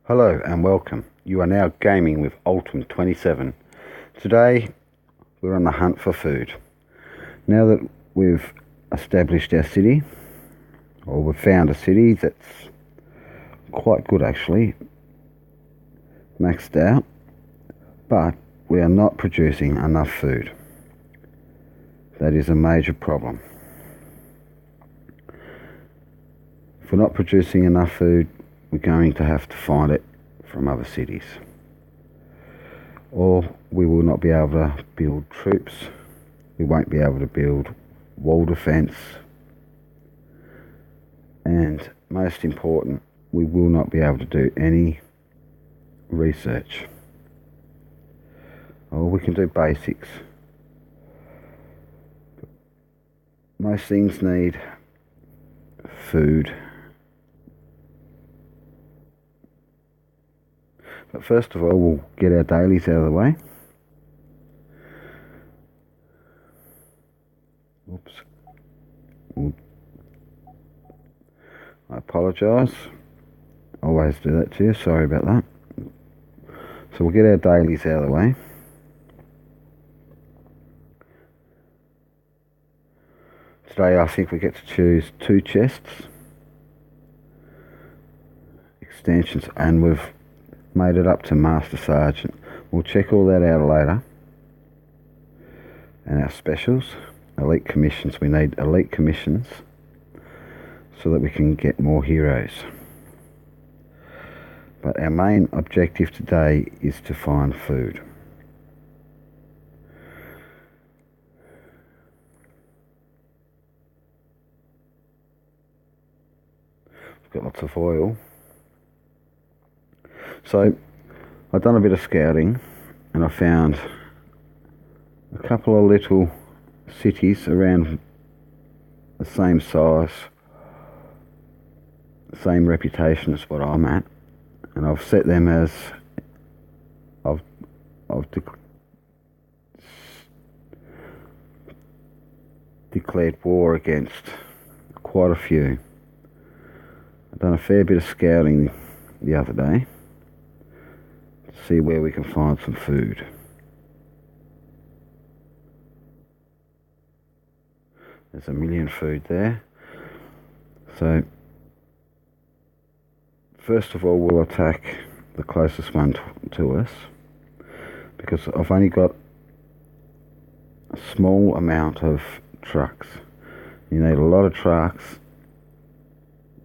Hello and welcome. You are now gaming with Ultum 27. Today we're on the hunt for food. Now that we've established our city, or we've found a city that's quite good actually, maxed out, but we are not producing enough food. That is a major problem. If we're not producing enough food, we're going to have to find it from other cities, or we will not be able to build troops. We won't be able to build wall defence, and most important, we will not be able to do any research. Or we can do basics. Most things need food. But first of all, we'll get our dailies out of the way. Oops. I apologise. Always do that to you. Sorry about that. So we'll get our dailies out of the way. Today I think we get to choose 2 chests, extensions, and we've made it up to Master Sergeant. We'll check all that out later. And our specials, elite commissions. We need elite commissions so that we can get more heroes. But our main objective today is to find food. We've got lots of oil. So I've done a bit of scouting and I found a couple of little cities around the same size, same reputation as what I'm at, and I've set them as I've declared war against quite a few. I've done a fair bit of scouting the other day to see where we can find some food. There's a million food there. So first of all, we'll attack the closest one to us, because I've only got a small amount of trucks. You need a lot of trucks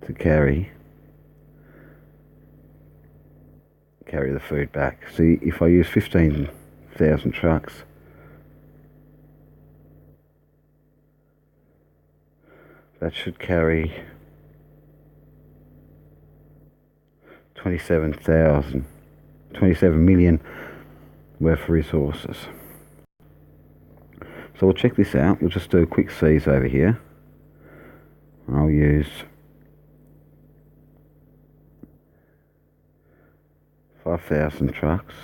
to carry the food back. See, if I use 15,000 trucks, that should carry 27 million worth of resources. So we'll check this out. We'll just do a quick seize over here. I'll use 5,000 trucks.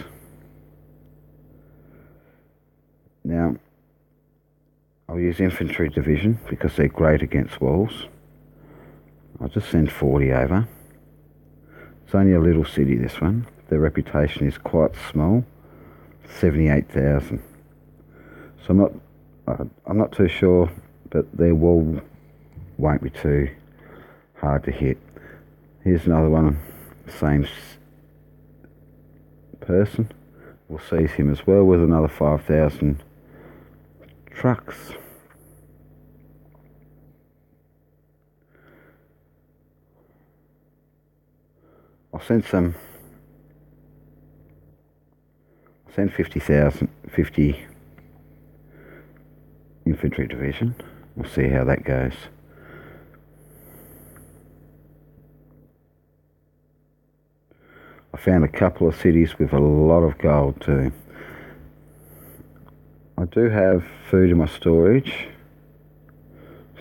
Now I'll use infantry division because they're great against walls. I'll just send 40 over. It's only a little city, this one. Their reputation is quite small, 78,000. So I'm not too sure, but their wall won't be too hard to hit. Here's another one, same person. We'll seize him as well with another 5,000 trucks. I'll send 50 infantry division. We'll see how that goes. I found a couple of cities with a lot of gold too. I do have food in my storage,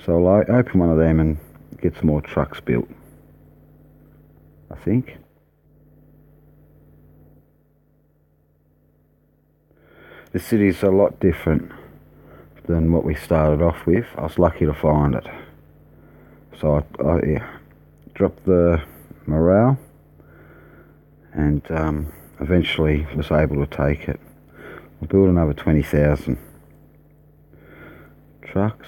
so I'll open one of them and get some more trucks built, I think. This city is a lot different than what we started off with. I was lucky to find it. So I dropped the morale and eventually was able to take it. We'll build another 20,000 trucks,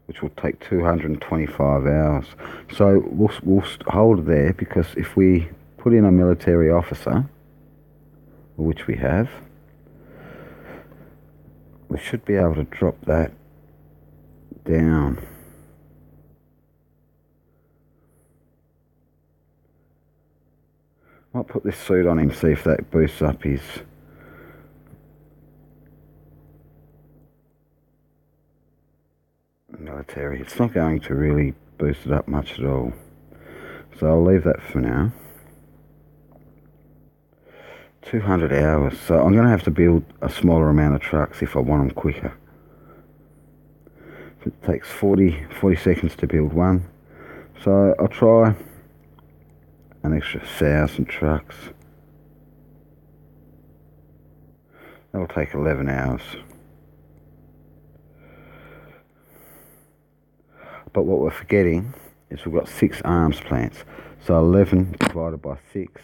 which will take 225 hours. So we'll hold it there, because if we put in a military officer, which we have, we should be able to drop that down. Might put this suit on him, see if that boosts up his military. It's not going to really boost it up much at all, so I'll leave that for now. 200 hours, so I'm going to have to build a smaller amount of trucks if I want them quicker. It takes 40 seconds to build one, so I'll try an extra 1,000 trucks. That'll take 11 hours. But what we're forgetting is we've got 6 arms plants. So 11 divided by 6.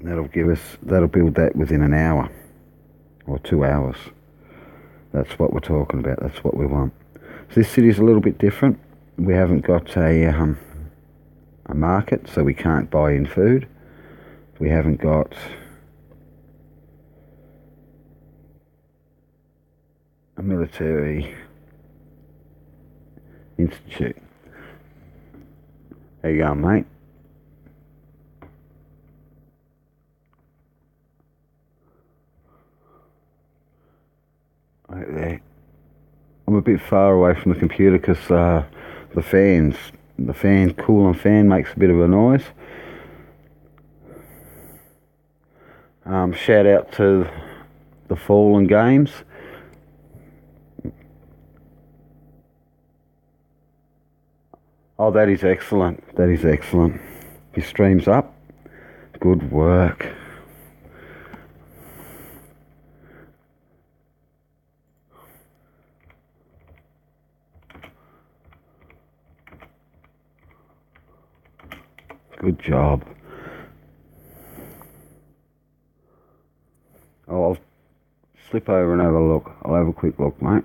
That'll build that within an hour or 2 hours. That's what we're talking about. That's what we want. So this city's a little bit different. We haven't got a market, so we can't buy in food. We haven't got a military institute. There you go, mate. Right there. I'm a bit far away from the computer because the cooling fan makes a bit of a noise. Shout out to the Fallen Games. Oh, that is excellent. That is excellent. Your stream's up. Good work. Good job. Oh, I'll slip over and have a look. I'll have a quick look, mate.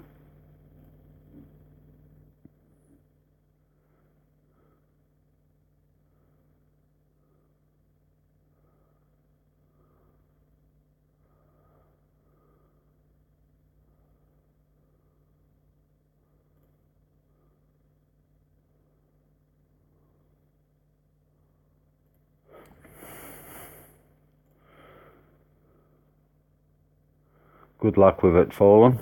Good luck with it, Fallen.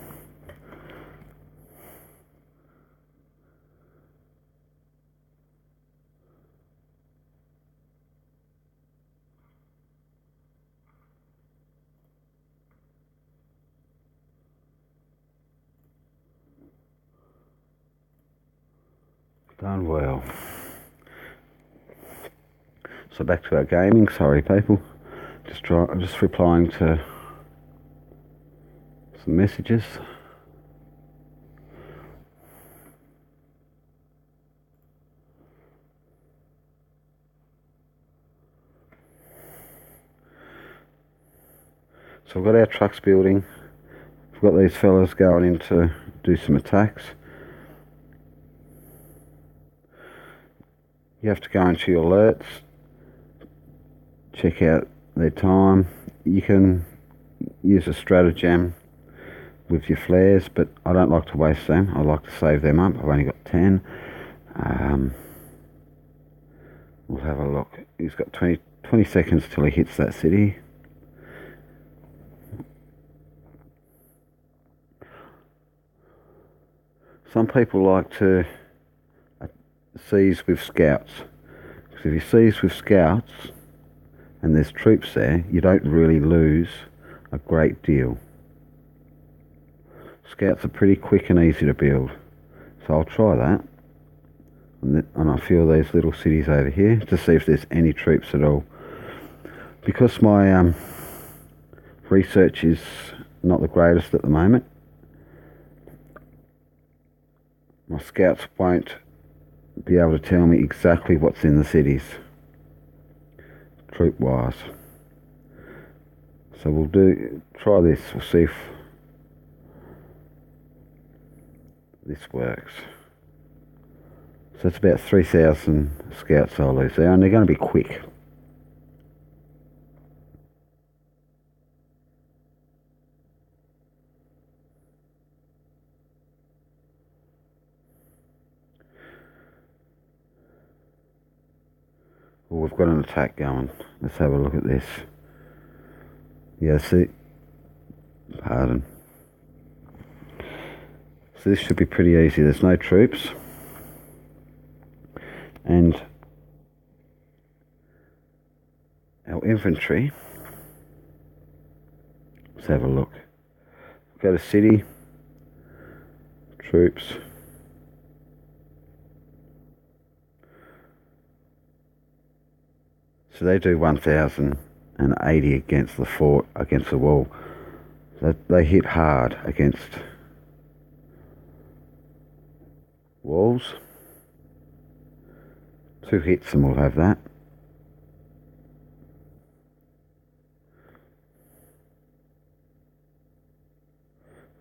Done well. So back to our gaming. Sorry, people. Just replying to some messages. So we've got our trucks building. We've got these fellas going in to do some attacks. You have to go into your alerts, check out their time. You can use a stratagem with your flares, but I don't like to waste them. I like to save them up. I've only got 10. We'll have a look. He's got 20 seconds till he hits that city. Some people like to seize with scouts, because if you seize with scouts and there's troops there, you don't really lose a great deal. Scouts are pretty quick and easy to build, so I'll try that. And I feel these little cities over here to see if there's any troops at all. Because my research is not the greatest at the moment, my scouts won't be able to tell me exactly what's in the cities, troop wise. So we'll try this, we'll see if this works. So it's about 3,000 scouts I'll lose there, and they're going to be quick. Well, we've got an attack going. Let's have a look at this. Yeah, see, pardon. So this should be pretty easy. There's no troops. And our infantry, let's have a look. Go to city, troops. So they do 1,080 against the fort, against the wall. So they hit hard against walls. 2 hits and we'll have that.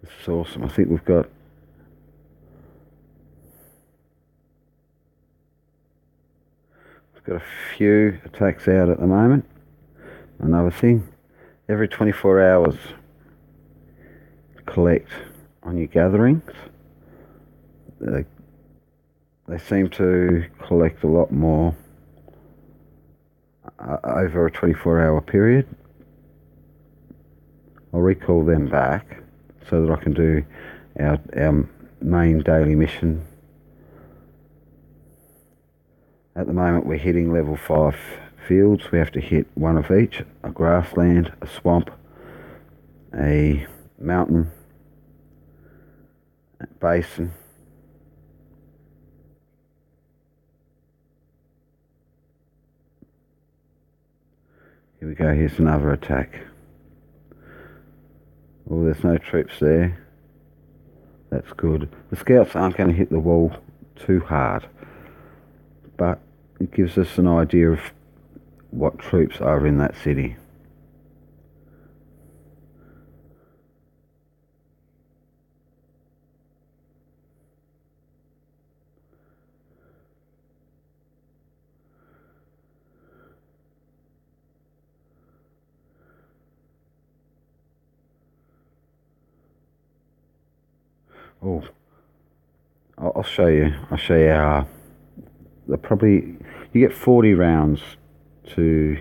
This is awesome. I think we've got a few attacks out at the moment. Another thing, every 24 hours collect on your gatherings. They seem to collect a lot more over a 24-hour period. I'll recall them back so that I can do our main daily mission. At the moment we're hitting level 5 fields. We have to hit one of each: a grassland, a swamp, a mountain, a basin, here we go. Here's another attack. Oh, there's no troops there. That's good. The scouts aren't going to hit the wall too hard, but it gives us an idea of what troops are in that city. Oh, I'll show you. I'll show you how. You get 40 rounds to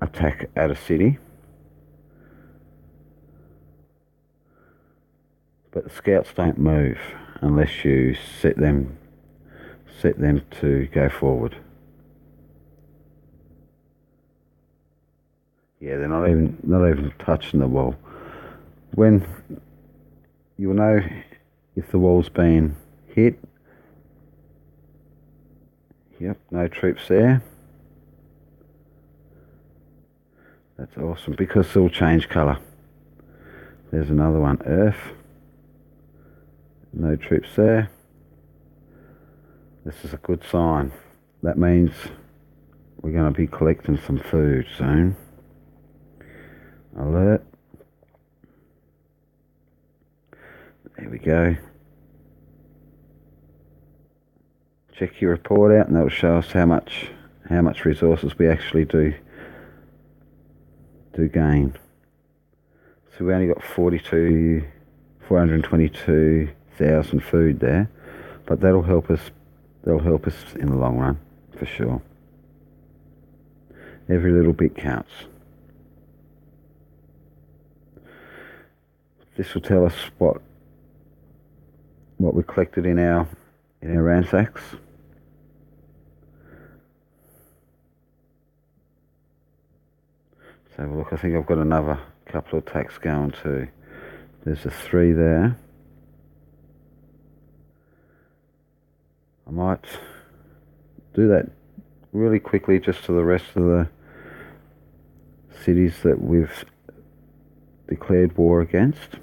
attack at a city, but the scouts don't move unless you set them to go forward. Yeah, they're not even touching the wall. When you'll know if the wall's been hit. Yep, no troops there. That's awesome, because they'll change colour. There's another one, earth. No troops there. This is a good sign. That means we're going to be collecting some food soon. Alert. There we go. Check your report out and that'll show us how much resources we actually do gain. So we only got 422,000 food there, but that'll help us in the long run for sure. Every little bit counts. This will tell us what we collected in our ransacks. So look, I think I've got another couple of attacks going too. There's a 3 there. I might do that really quickly just to the rest of the cities that we've declared war against.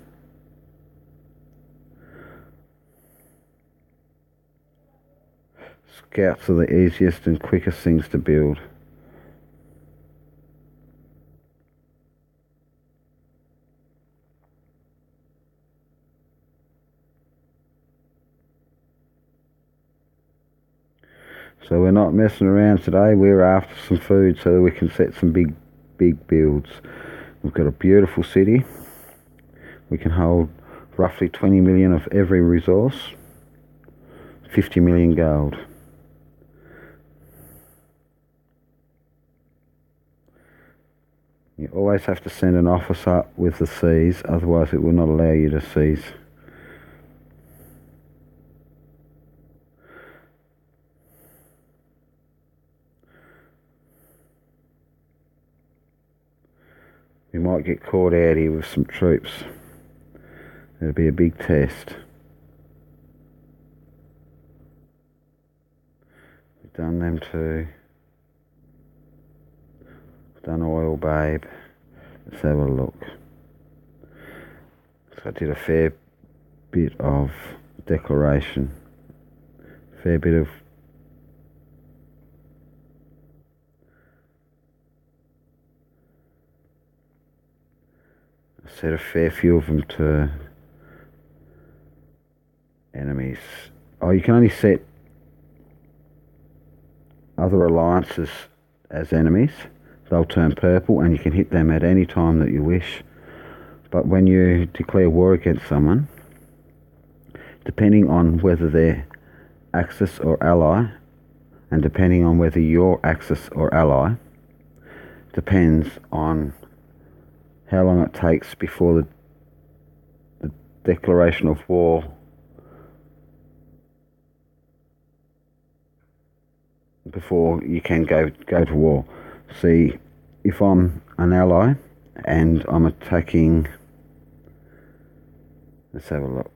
Scouts are the easiest and quickest things to build. So we're not messing around today, we're after some food so that we can set some big builds. We've got a beautiful city. We can hold roughly 20 million of every resource, 50 million gold. You always have to send an officer with the seas, otherwise it will not allow you to seize. We might get caught out here with some troops. It'll be a big test. We've done them too. We've done oil, babe. Let's have a look. So I did a fair bit of declaration. Fair bit of set a fair few of them to enemies. Oh, you can only set other alliances as enemies. They'll turn purple and you can hit them at any time that you wish. But when you declare war against someone, depending on whether they're Axis or ally, and depending on whether you're Axis or ally, depends on how long it takes before the declaration of war before you can go to war. See, if I'm an ally and I'm attacking, let's have a look,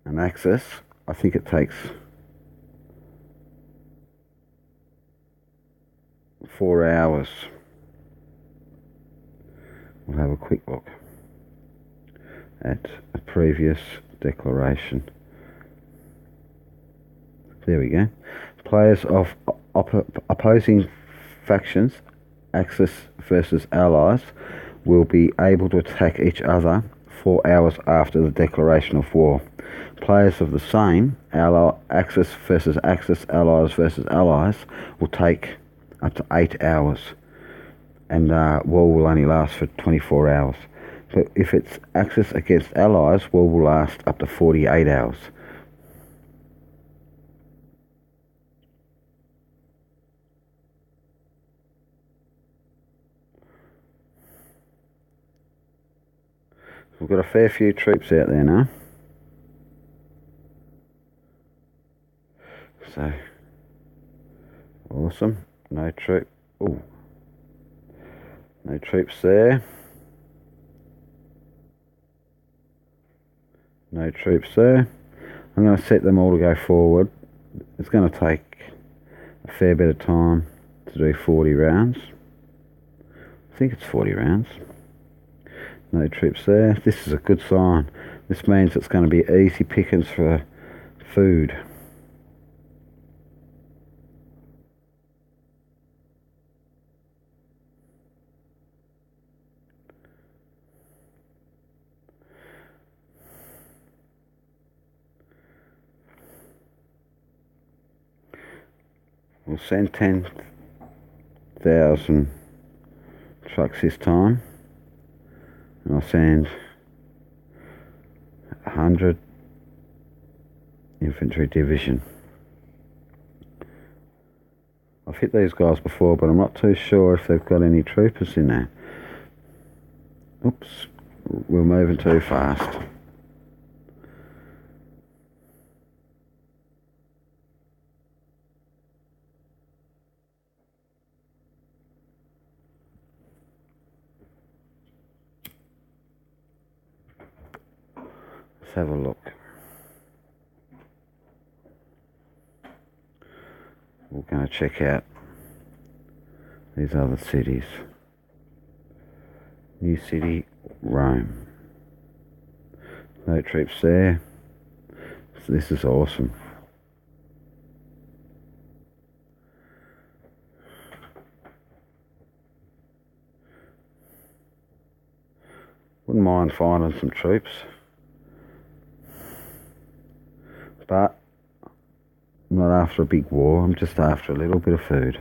an Axis, I think it takes 4 hours. We'll have a quick look at a previous declaration. There we go. Players of opposing factions, Axis versus allies, will be able to attack each other 4 hours after the declaration of war. Players of the same, Axis versus Axis, allies versus allies, will take up to 8 hours. And war will only last for 24 hours. But if it's Axis against allies, war will last up to 48 hours. We've got a fair few troops out there now. So, awesome. No troop. Ooh. No troops there. No troops there. I'm going to set them all to go forward. It's going to take a fair bit of time to do 40 rounds. I think it's 40 rounds. No troops there. This is a good sign. This means it's going to be easy pickings for food. We'll send 10,000 trucks this time. And I'll send 100 infantry division. I've hit these guys before, but I'm not too sure if they've got any troopers in there. Oops, we're moving too fast. Let's have a look. We're going to check out these other cities. New city, Rome. No troops there. So this is awesome. Wouldn't mind finding some troops, but I'm not after a big war, I'm just after a little bit of food.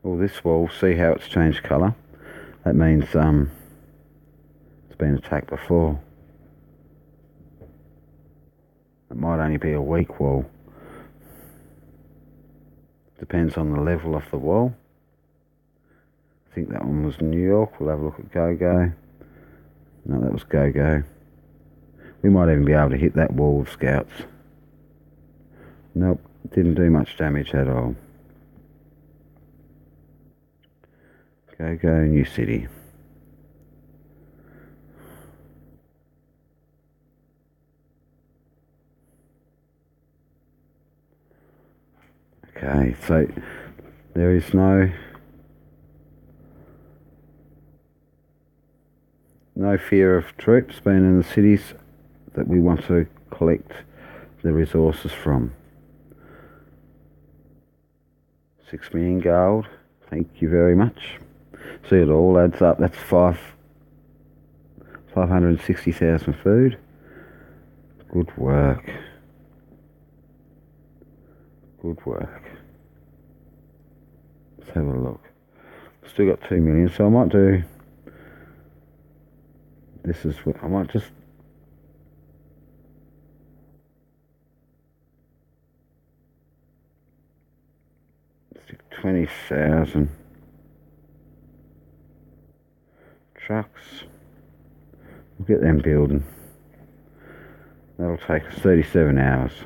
Well, this wall, see how it's changed colour? That means it's been attacked before. It might only be a weak wall. Depends on the level of the wall. I think that one was New York. We'll have a look at Go-Go. No, that was Go-Go. We might even be able to hit that wall with scouts. Nope, didn't do much damage at all. Go-Go, New City. Okay, so there is no fear of troops being in the cities that we want to collect the resources from. 6 million gold, thank you very much. See, it all adds up. That's 560,000 food. Good work. Good work. Let's have a look. Still got 2 million, so I might do. This is what I might just. Stick 20,000 trucks. We'll get them building. That'll take us 37 hours.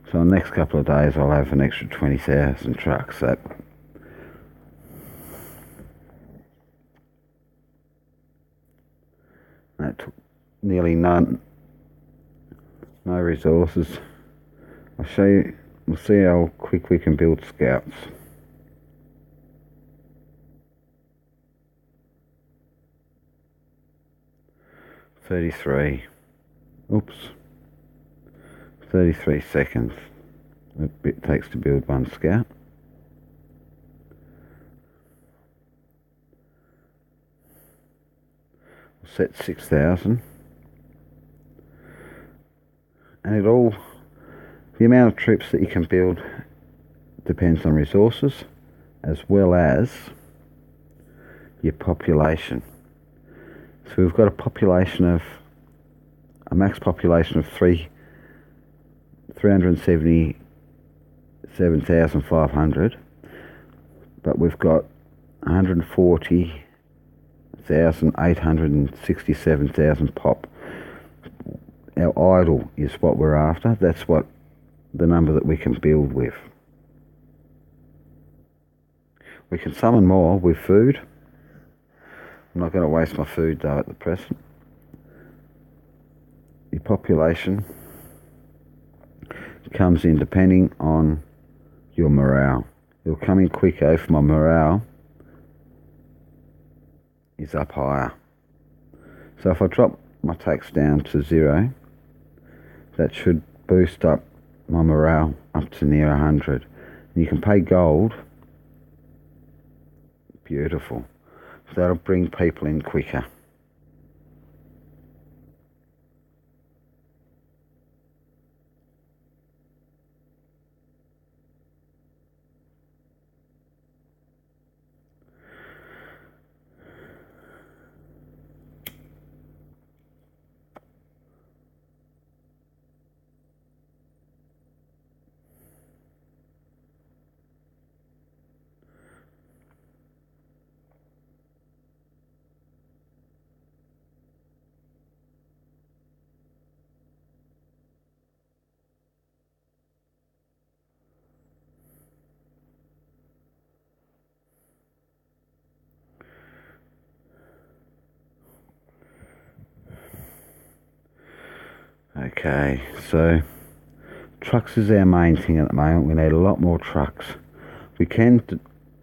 So in the next couple of days I'll have an extra 20,000 trucks. That took nearly no resources. I'll show you, we'll see how quick we can build scouts. Oops. 33 seconds it takes to build one scout. We'll set 6,000. And the amount of troops that you can build depends on resources as well as your population. So we've got a max population of 377,500, but we've got 140,867,000 pop. Our idle is what we're after. That's what the number that we can build with. We can summon more with food. I'm not going to waste my food though at the present. The population comes in depending on your morale. It'll come in quicker if my morale is up higher. So if I drop my tax down to 0, that should boost up my morale up to near 100. And you can pay gold. Beautiful. So that'll bring people in quicker. Okay, so trucks is our main thing at the moment. We need a lot more trucks. We can,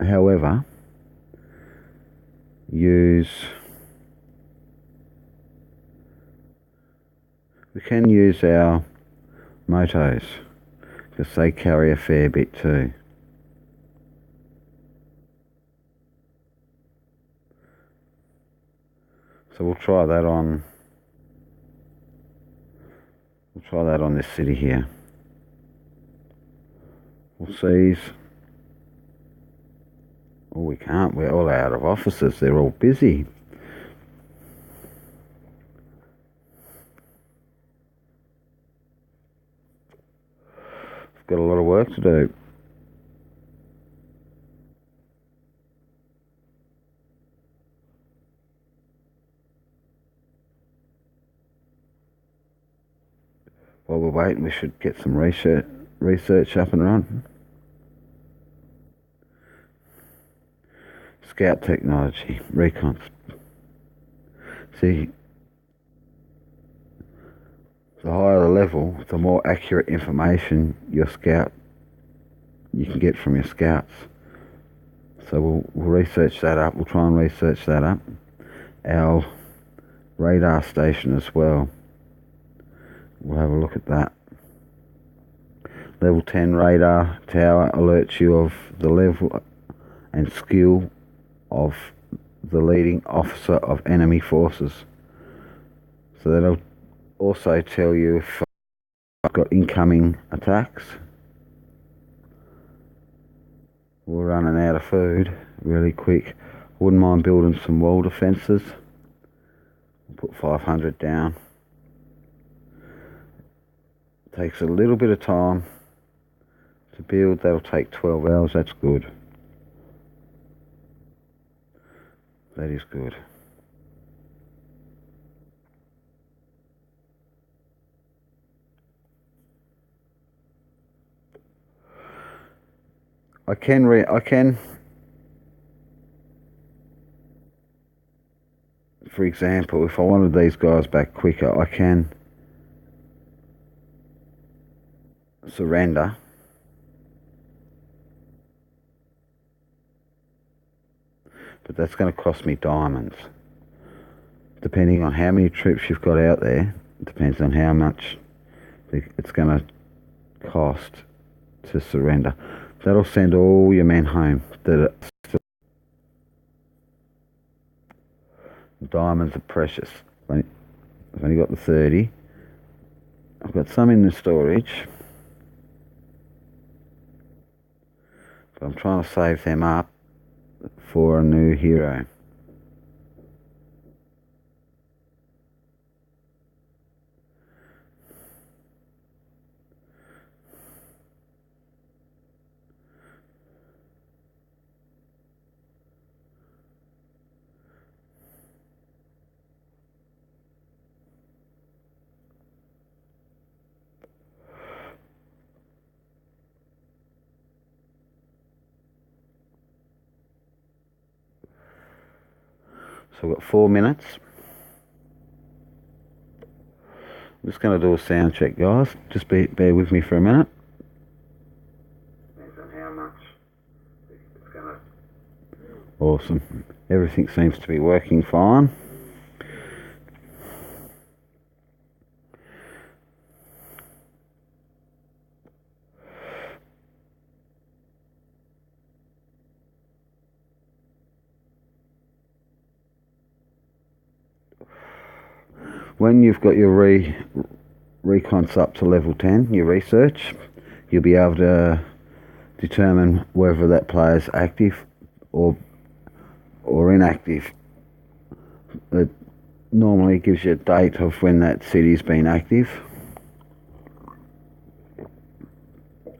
however, use our motos because they carry a fair bit too. So we'll try that on this city here. We'll seize. Oh, we can't. We're all out of officers. They're all busy. We've got a lot of work to do. While we're waiting, we should get some research up and running. Scout technology, recon. See, the higher the level, the more accurate information you can get from your scouts. So we'll research that up. We'll try and research that up. Our radar station as well. We'll have a look at that. Level 10 radar tower alerts you of the level and skill of the leading officer of enemy forces. So that'll also tell you if I've got incoming attacks. We're running out of food really quick. Wouldn't mind building some wall defences. Put 500 down. Takes a little bit of time to build. That'll take 12 hours. That's good. That is good. I can, for example, if I wanted these guys back quicker, I can surrender. But that's going to cost me diamonds. Depending on how many troops you've got out there, it depends on how much it's going to cost to surrender. That'll send all your men home. Diamonds are precious. I've only got the 30. I've got some in the storage. But I'm trying to save them up for a new hero. So I've got 4 minutes. I'm just going to do a sound check, guys. Just bear with me for a minute. Depends on how much it's going to... Awesome. Everything seems to be working fine. When you've got your recons up to level 10, your research, you'll be able to determine whether that player's active or inactive. It normally gives you a date of when that city's been active,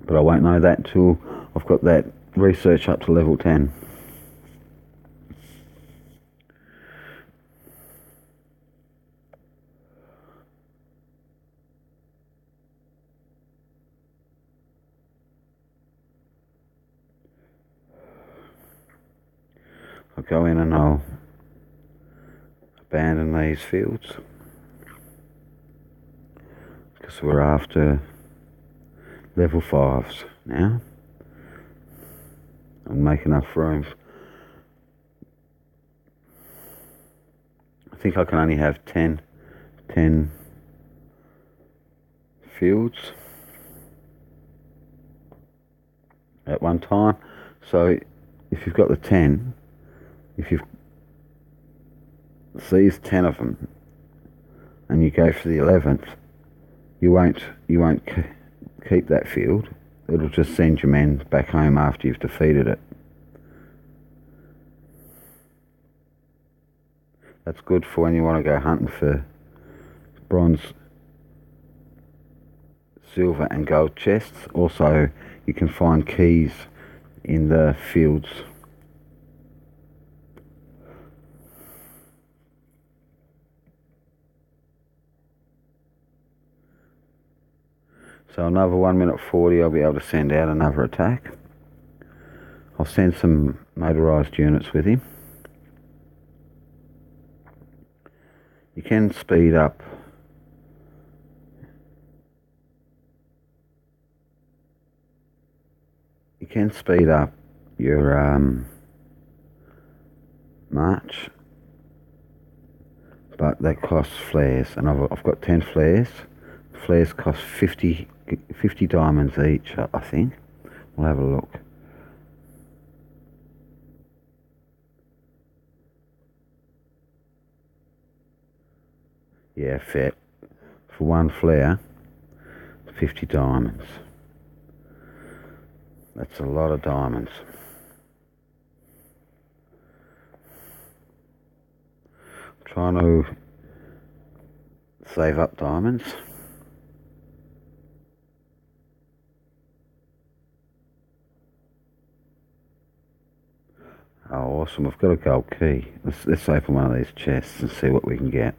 but I won't know that until I've got that research up to level 10. I'll go in and I'll abandon these fields because we're after level 5s now and make enough room. I think I can only have 10 fields at one time. So if you've got the 10, if you've sees 10 of them and you go for the 11th, you won't keep that field. It'll just send your men back home after you've defeated it. That's good for when you want to go hunting for bronze, silver and gold chests. Also, you can find keys in the fields. So another 1 minute 40, I'll be able to send out another attack. I'll send some motorised units with him. You can speed up. You can speed up your march, but that costs flares, and I've got 10 flares. Flares cost 50 diamonds each, I think. We'll have a look. Yeah, fair. For one flare, 50 diamonds. That's a lot of diamonds. I'm trying to save up diamonds. Oh, awesome. We've got a gold key. Let's open one of these chests and see what we can get.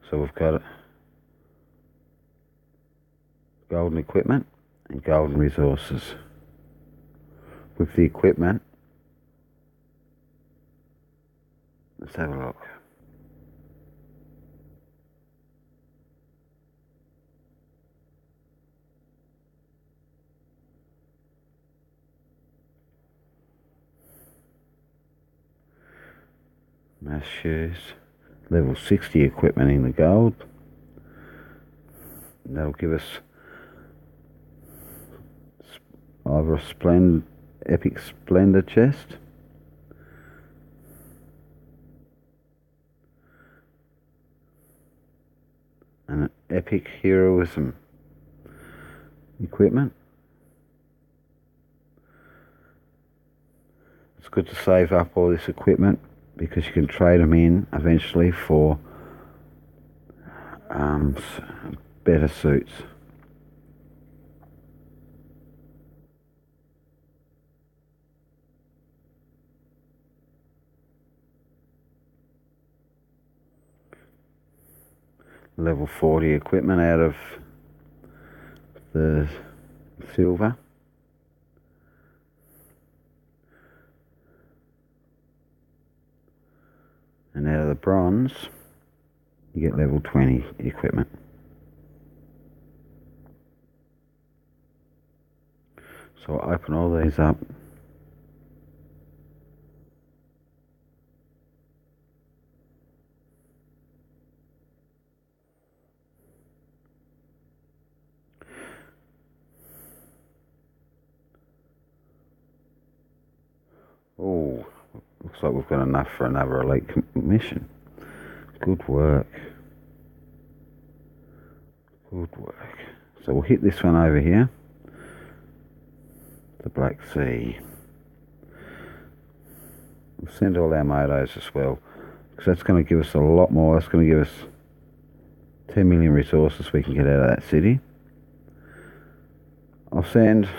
So we've got golden equipment and golden resources. With the equipment, let's have a look. Mass shoes, level 60 equipment in the gold. That'll give us either a epic splendor chest, and an epic heroism equipment. It's good to save up all this equipment because you can trade them in eventually for better suits. Level 40 equipment out of the silver. And out of the bronze, you get level 20 equipment. So I'll open all these up. Oh, looks like we've got enough for another elite mission. Good work. Good work. So we'll hit this one over here. The Black Sea. We'll send all our motos as well, because that's going to give us a lot more. That's going to give us 10 million resources we can get out of that city. I'll send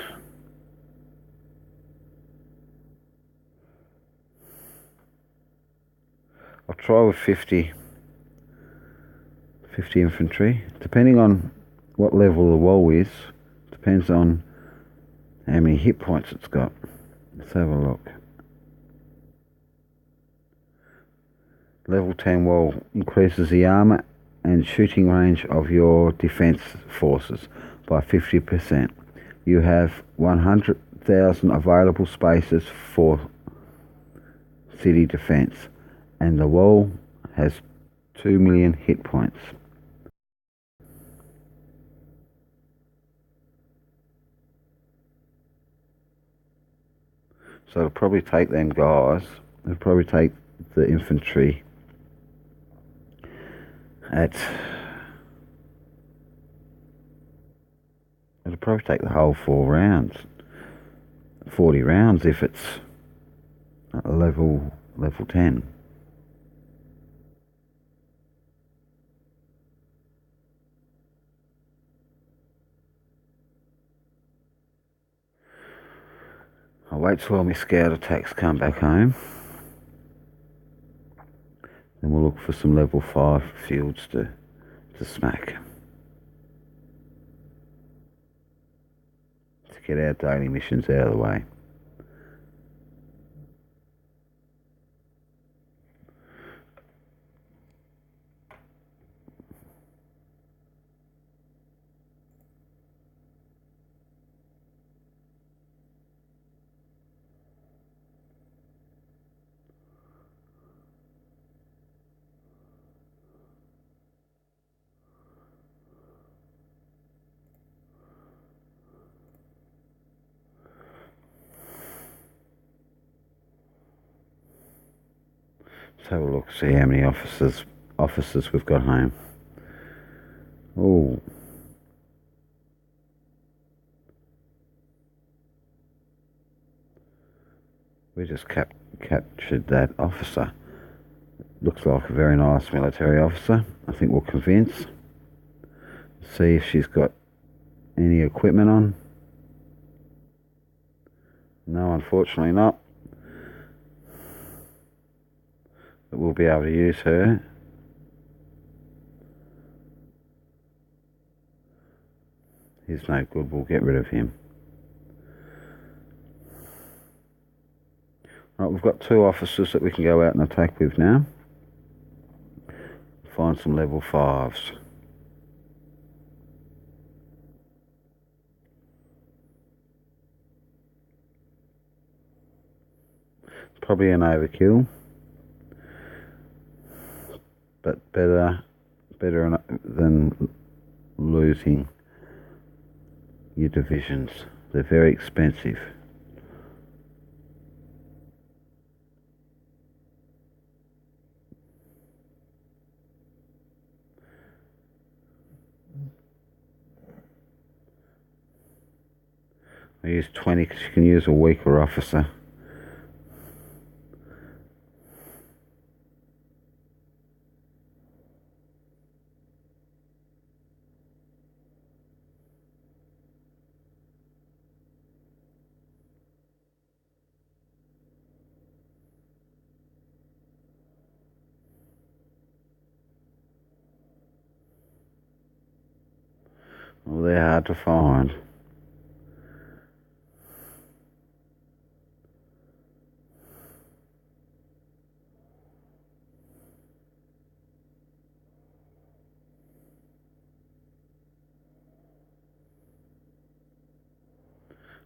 I'll try with 50 infantry, depending on what level the wall is. Depends on how many hit points it's got. Let's have a look. Level 10 wall increases the armor and shooting range of your defense forces by 50%. You have 100,000 available spaces for city defense, and the wall has 2 million hit points. So it'll probably take them guys It'll probably take the infantry at... It'll probably take the whole 4 rounds. 40 rounds if it's level 10. I'll wait till all my scout attacks come back home. Then we'll look for some level 5 fields to smack. To get our daily missions out of the way. Let's have a look, see how many officers we've got home. Oh, we just captured that officer. Looks like a very nice military officer. I think we'll convince. See if she's got any equipment on. No, unfortunately not. But we'll be able to use her. He's no good, we'll get rid of him. Right, we've got 2 officers that we can go out and attack with now. Find some level 5s. It's probably an overkill. But better than losing your divisions. They're very expensive. I use 20 because you can use a weaker officer. Well, they're hard to find.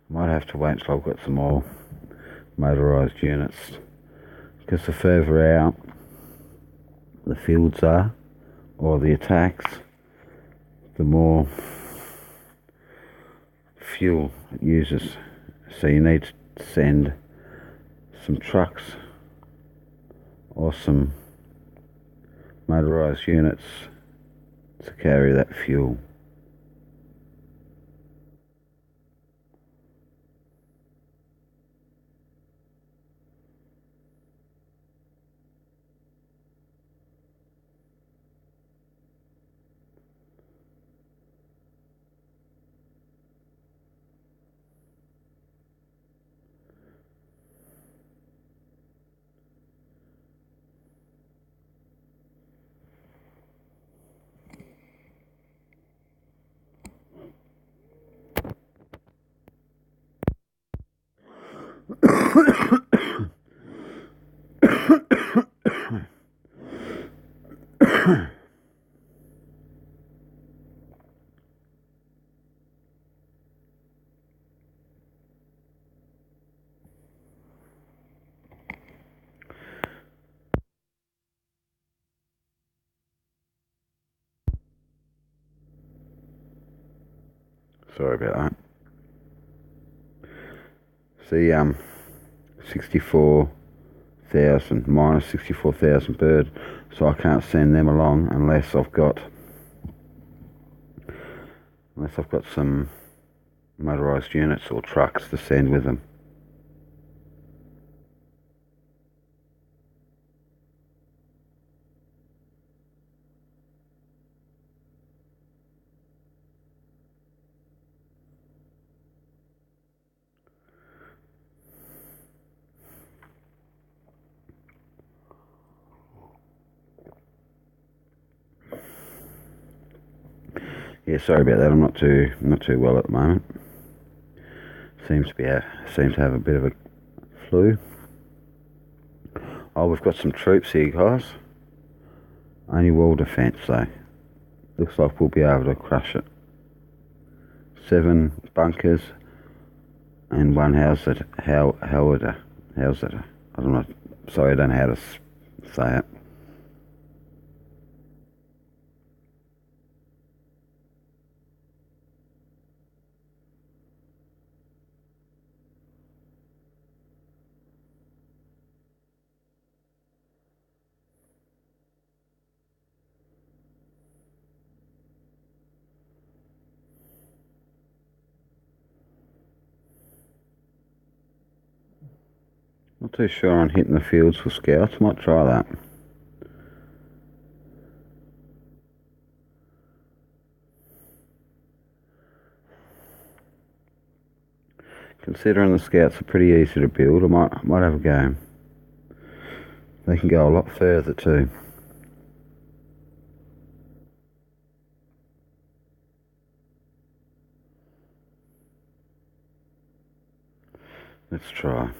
Might have to wait until I've got some more motorised units, because the further out the fields are, or the attacks, the more fuel it uses. So you need to send some trucks or some motorised units to carry that fuel. Sorry about that. See, 64 64,000, minus 64,000 bird, so I can't send them along unless I've got some motorised units or trucks to send with them. Yeah, sorry about that. I'm not too well at the moment. Seems to have a bit of a flu. Oh, we've got some troops here, guys. Only wall defence, though. Looks like we'll be able to crush it. 7 bunkers and 1 howitzer. I don't know. Sorry, I don't know how to say it. Not too sure on hitting the fields for scouts. Might try that. Considering the scouts are pretty easy to build, I might have a go. They can go a lot further too. Let's try.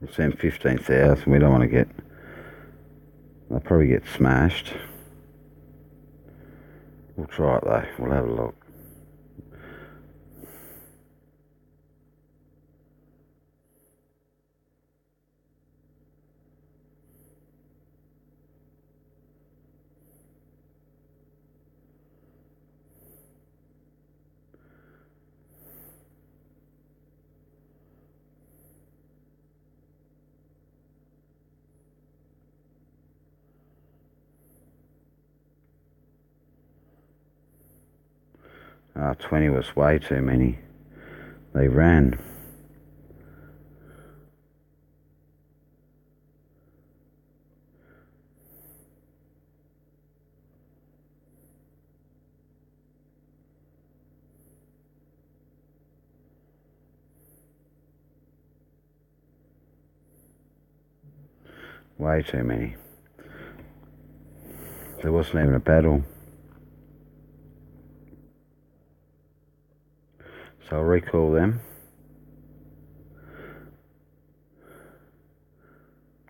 We'll send 15,000. We don't want to get... They'll probably get smashed. We'll try it though. We'll have a look. Ah, 20 was way too many. They ran. Way too many. There wasn't even a battle. So I'll recall them.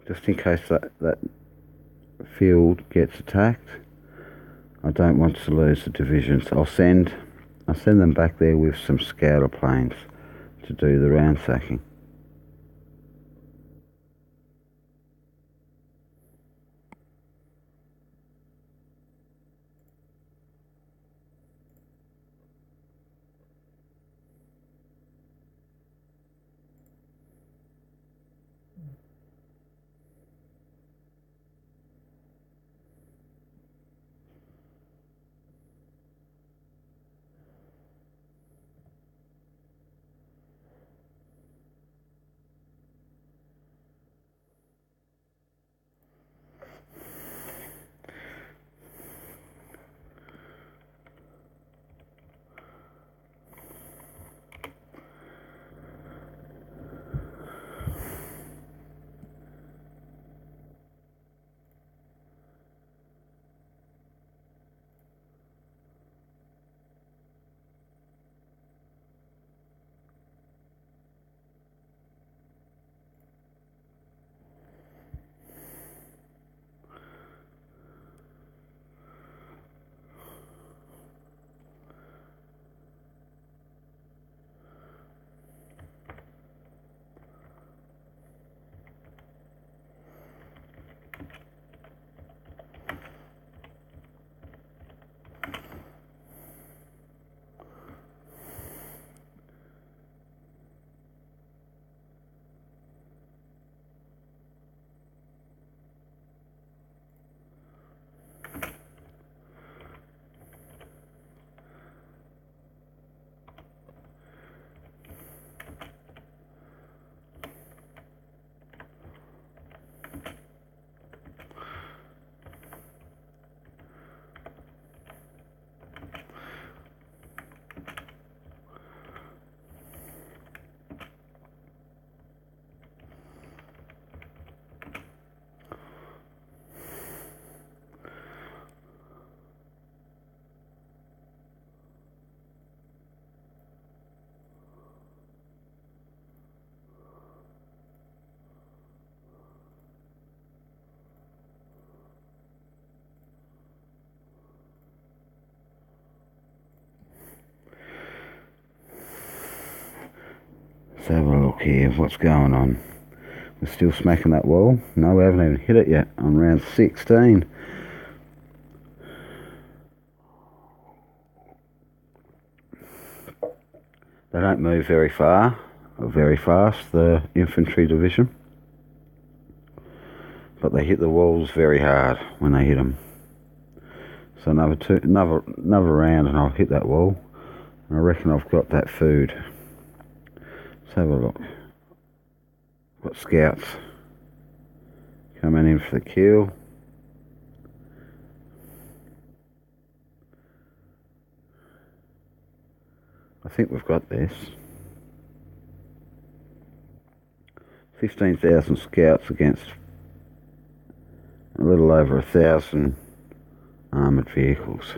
Just in case that field gets attacked. I don't want to lose the divisions. I'll send them back there with some scouter planes to do the ransacking. Let's have a look here. What's going on? We're still smacking that wall. No, we haven't even hit it yet on round 16. They don't move very far or very fast, the infantry division, but they hit the walls very hard when they hit them. So another round and I'll hit that wall. And I reckon I've got that food. Let's have a look. Got scouts coming in for the kill. I think we've got this. 15,000 scouts against a little over 1,000 armoured vehicles.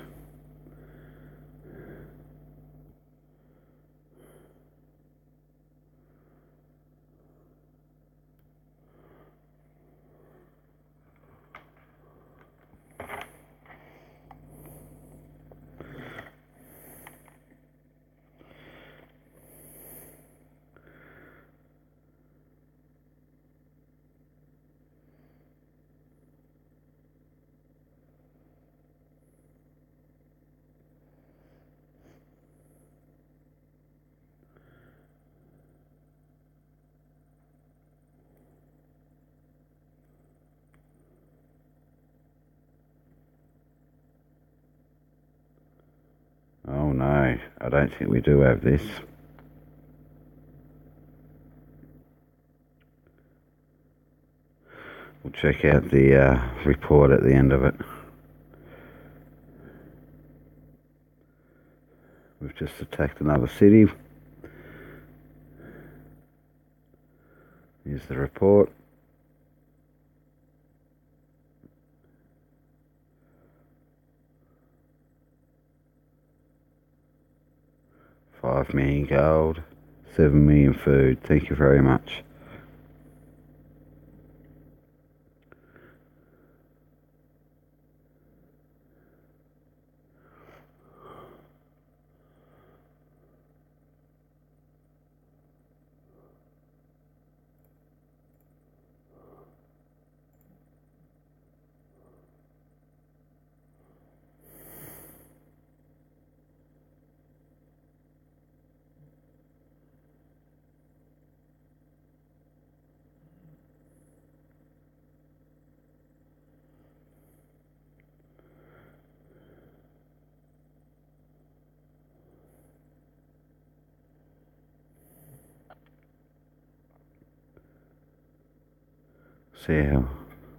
Oh no, I don't think we do have this. We'll check out the report at the end of it. We've just attacked another city. Here's the report. $5 million gold, 7 million food. Thank you very much.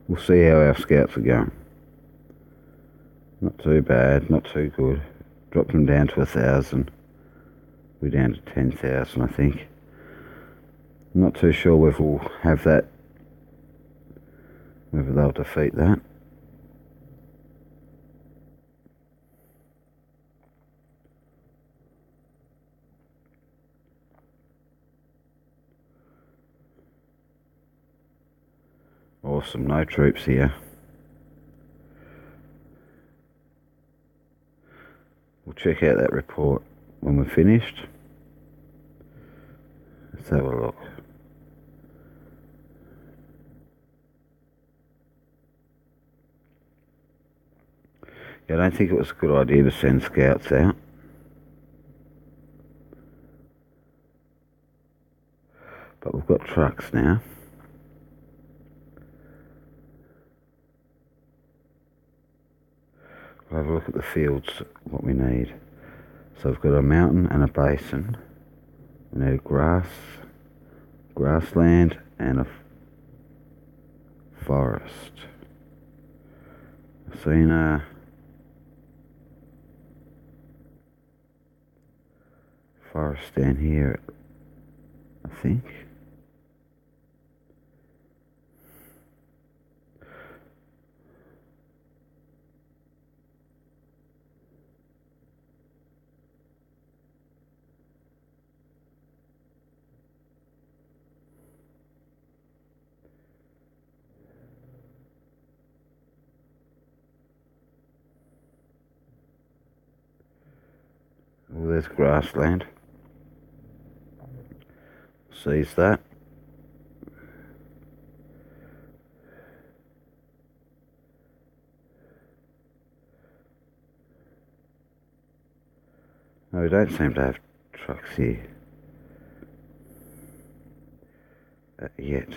We'll see how our scouts are going. Not too bad, not too good. Dropped them down to 1,000. We're down to 10,000, I think. I'm not too sure whether we'll have that, whether they'll defeat that. Awesome, no troops here. We'll check out that report when we're finished. Let's have a look. Yeah, I don't think it was a good idea to send scouts out. But we've got trucks now. We'll have a look at the fields, what we need. So we've got a mountain and a basin. We need a grassland and a forest. I've seen a forest down here, I think. Oh, there's grassland. Seize that. No, we don't seem to have trucks here yet.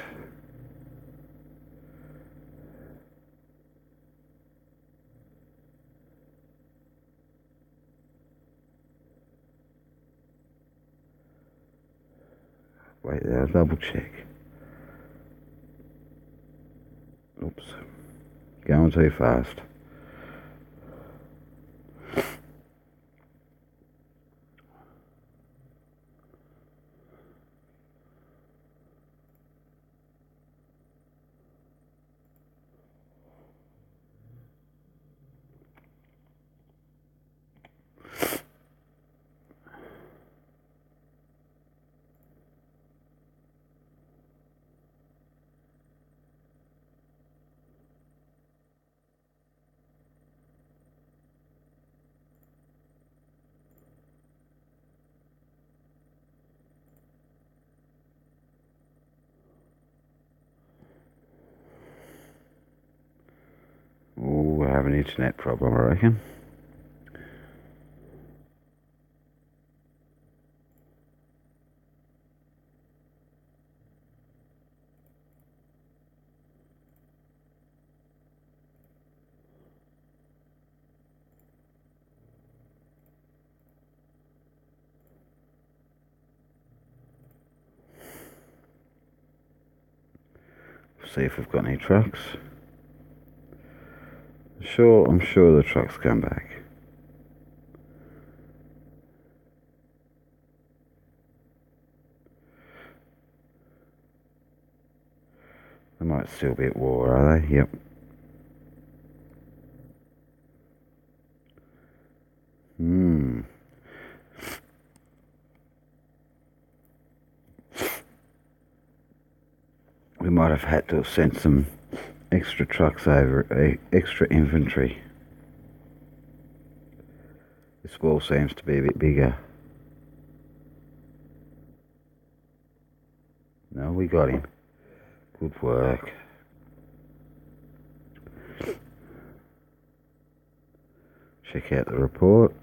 Wait there, I'll double check. Oops. Going too fast. Oh, we have an internet problem, I reckon. See if we've got any trucks. I'm sure the trucks come back. They might still be at war, are they? Yep. We might have had to have sent some extra trucks over, extra infantry. This wall seems to be a bit bigger. No, we got him. Good work. Check out the report.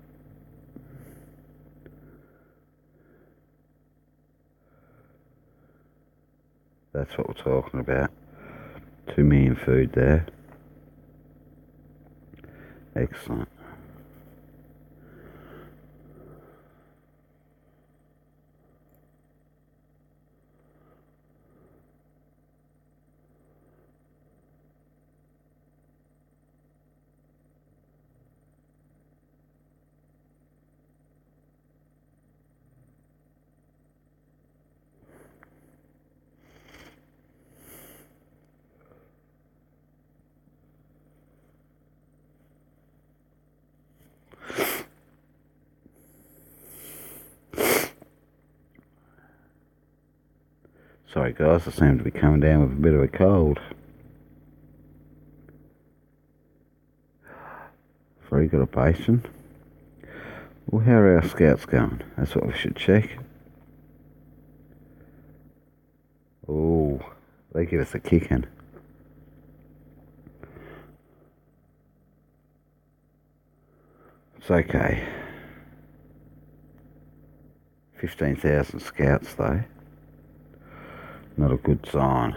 That's what we're talking about. 2 million food there. Excellent. Sorry guys, I seem to be coming down with a bit of a cold. Very good a basin. Well, how are our scouts going? That's what we should check. Oh, they give us a kicking. It's okay. 15,000 scouts though. Not a good sign.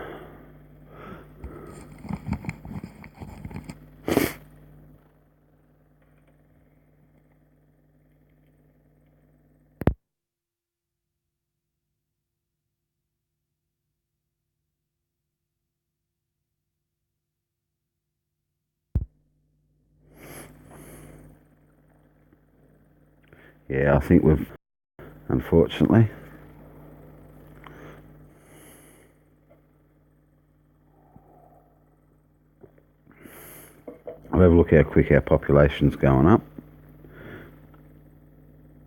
Yeah, I think we've, unfortunately. I'll have a look how quick our population's going up.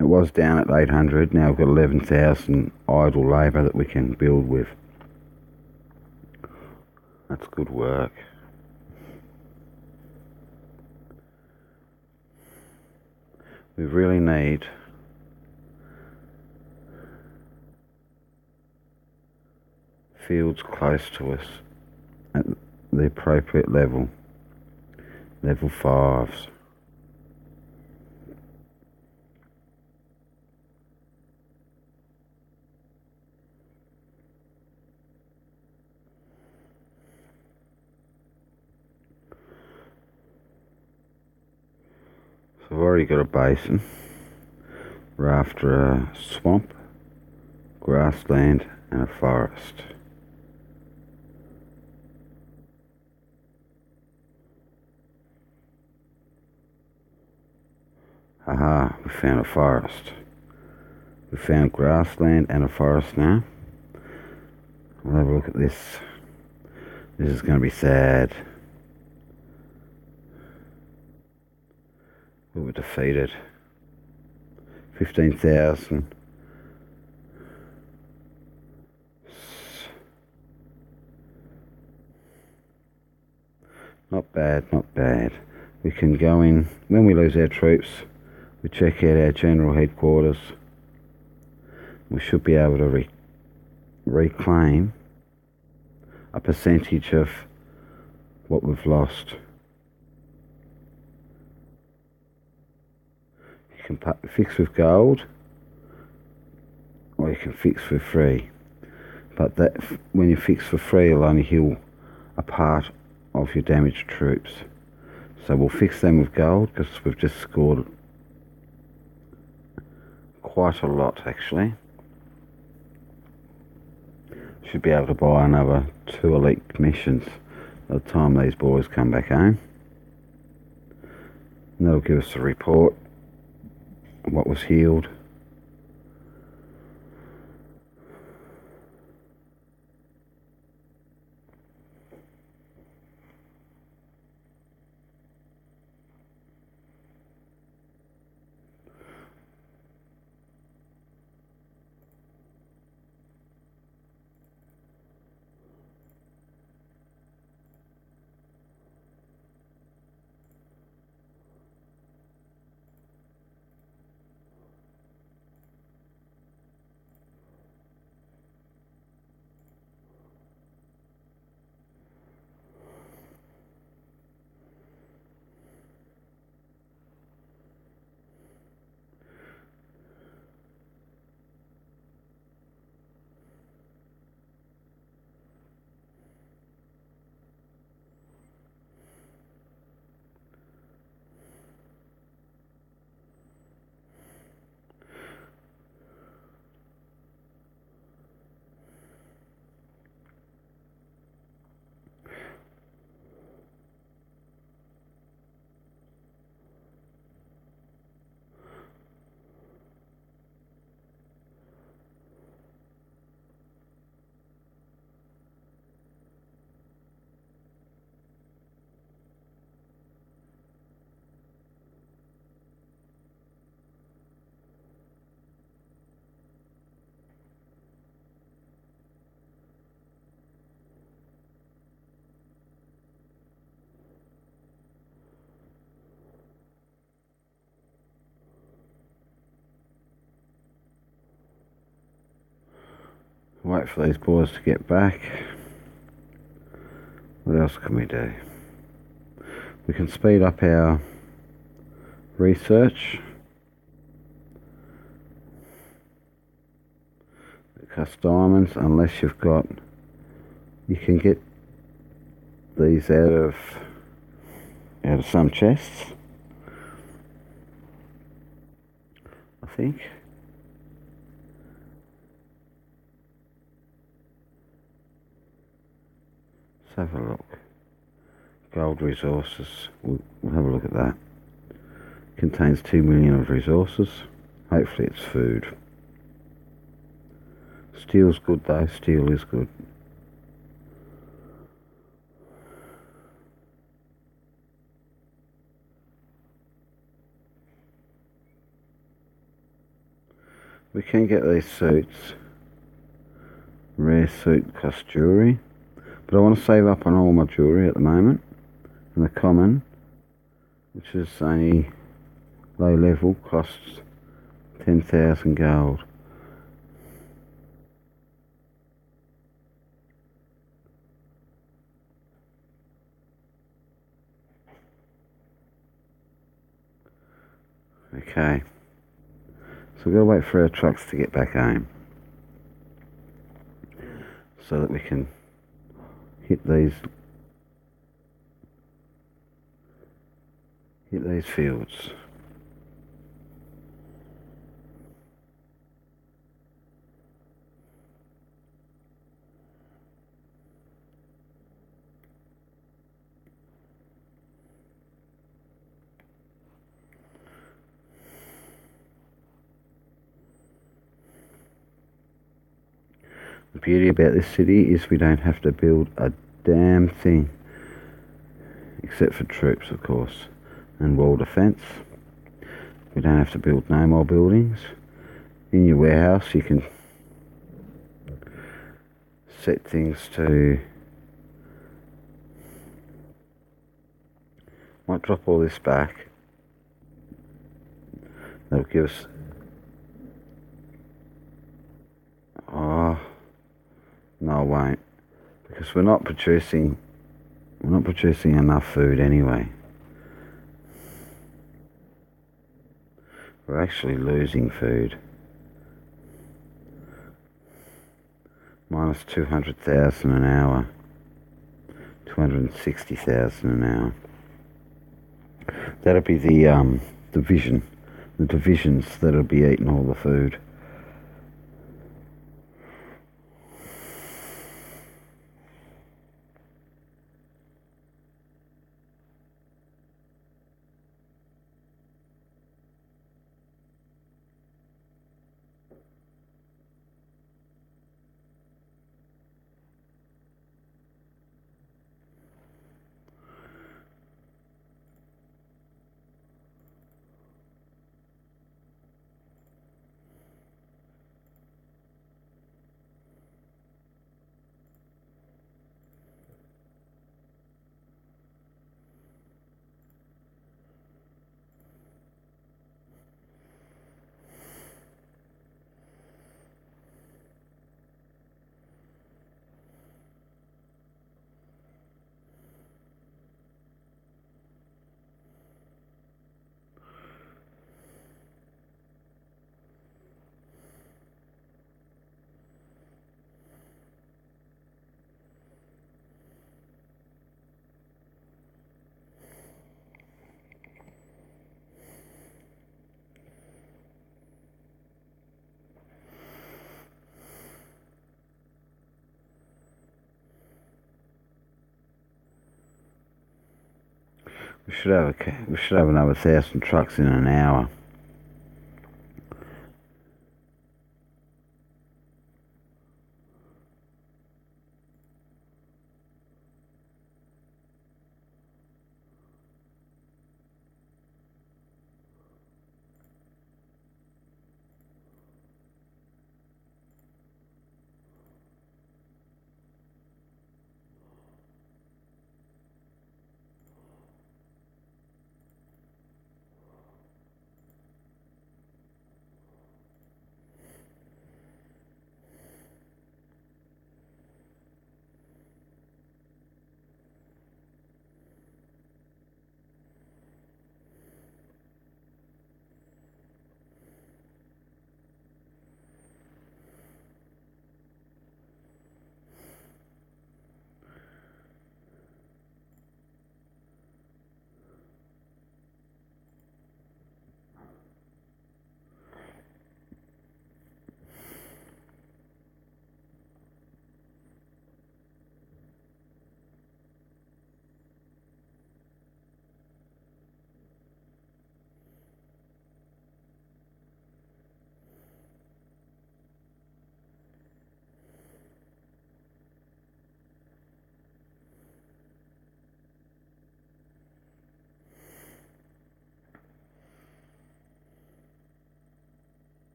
It was down at 800, now we've got 11,000 idle labour that we can build with. That's good work. We really need fields close to us at the appropriate level. Level 5s. So I've already got a basin. We're after a swamp, grassland and a forest. Aha, we found a forest. We found grassland and a forest now. We'll have a look at this. This is going to be sad. We were defeated. 15,000. Not bad, not bad. We can go in, when we lose our troops, we check out our general headquarters. We should be able to reclaim a percentage of what we've lost. You can fix with gold, or you can fix for free. But that, when you fix for free, it'll only heal a part of your damaged troops. So we'll fix them with gold, because we've just scored quite a lot actually. Should be able to buy another 2 elite commissions by the time these boys come back home. And that'll give us a report of what was healed. Wait for these boys to get back. What else can we do? We can speed up our research. Cast diamonds, unless you've got, you can get these out of some chests, I think. Let's have a look. Gold resources, we'll have a look at that. Contains 2 million of resources. Hopefully it's food. Steel's good though, steel is good. We can get these suits. Rare suit costs jewellery. But I want to save up on all my jewellery at the moment. And the common, which is only low level, costs 10,000 gold. Okay. So we've got to wait for our trucks to get back home so that we can hit these fields. The beauty about this city is we don't have to build a damn thing, except for troops, of course, and wall defence. We don't have to build no more buildings. In your warehouse you can set things to, might drop all this back. That'll give us, oh no, it won't, because we're not producing enough food anyway. We're actually losing food. Minus 200,000 an hour. 260,000 an hour. That'll be the division. The divisions that'll be eating all the food. We should have another 1,000 trucks in an hour.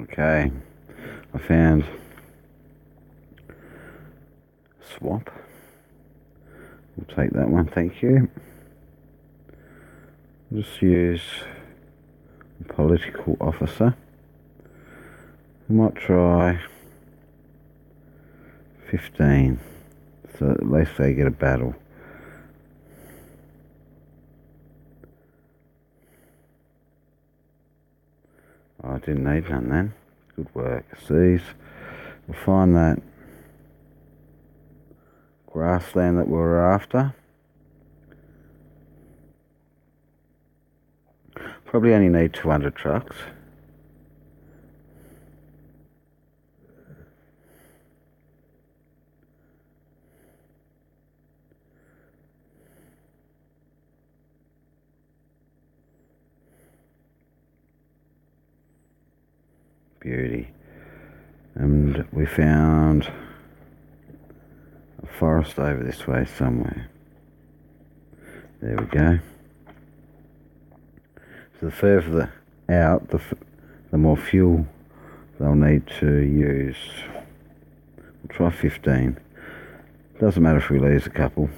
Okay, I found swap. We'll take that one, thank you. Just use political officer. I might try 15, so at least they get a battle. Oh, I didn't need none then. Good work. Seize. We'll find that grassland that we were after. Probably only need 200 trucks. Beauty. And we found a forest over this way somewhere. There we go. So the further out, the more fuel they'll need to use. We'll try 15. Doesn't matter if we lose a couple.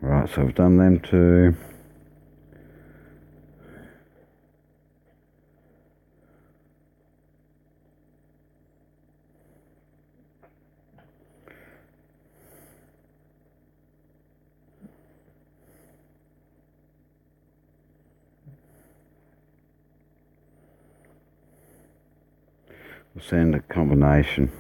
Right, so I've done them two. We'll send a combination.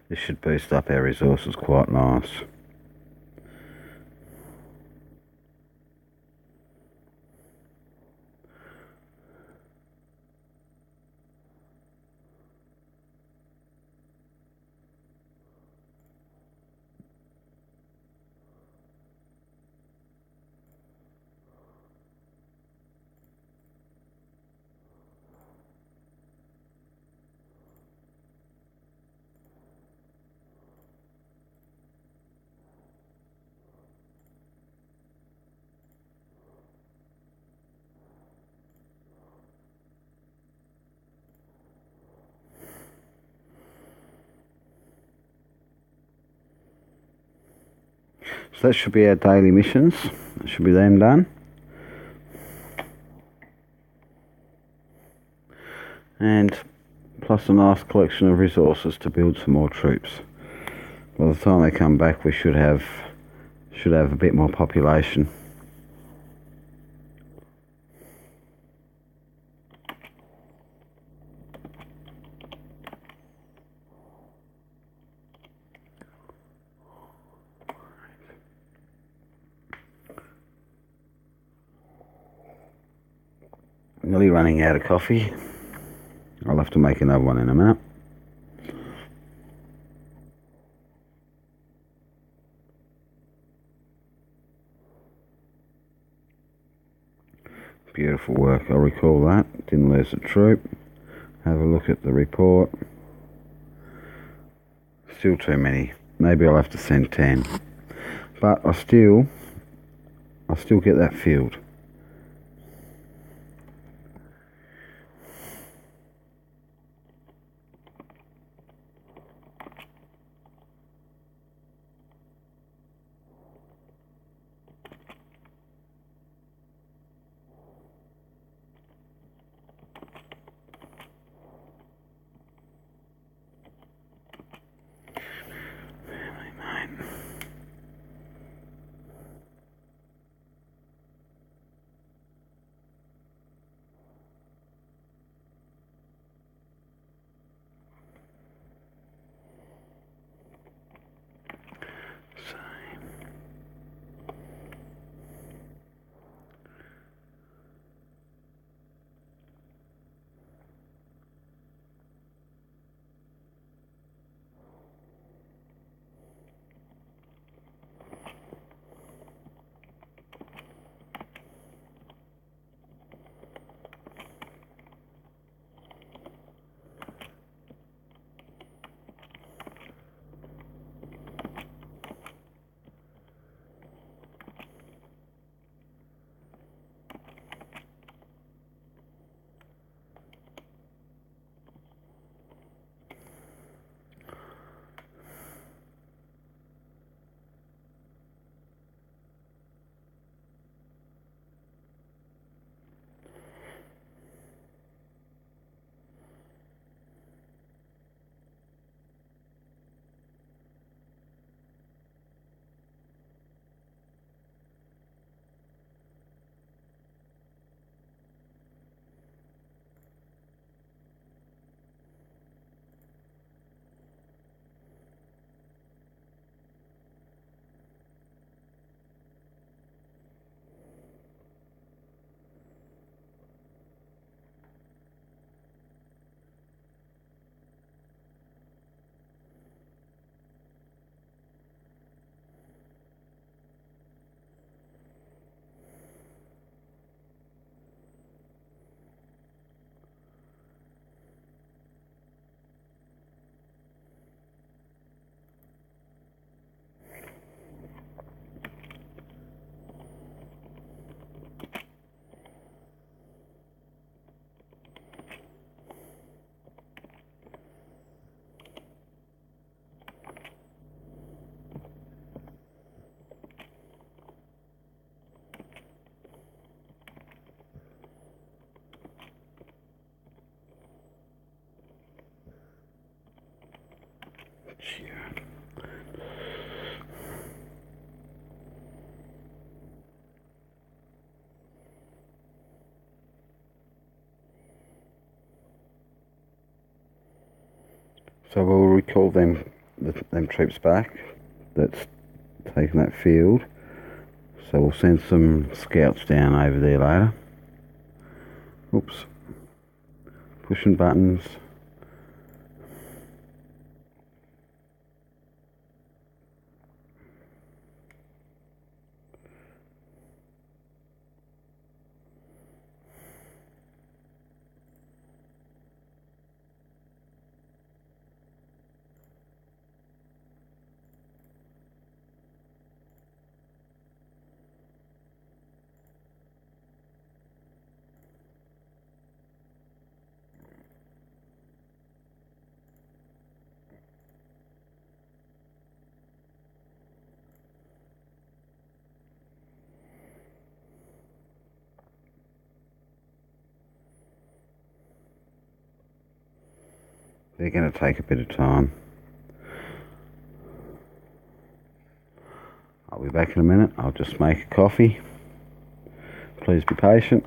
This should boost up our resources quite nice. So that should be our daily missions. That should be them done. And plus a nice collection of resources to build some more troops. By the time they come back, we should have a bit more population. Nearly running out of coffee. I'll have to make another one in a minute. Beautiful work, I'll recall that. Didn't lose a troop. Have a look at the report. Still too many. Maybe I'll have to send 10. But I'll still get that field. So we'll recall them troops back that's taken that field. So we'll send some scouts down over there later. Oops. Pushing buttons. They're going to take a bit of time. I'll be back in a minute. I'll just make a coffee. Please be patient.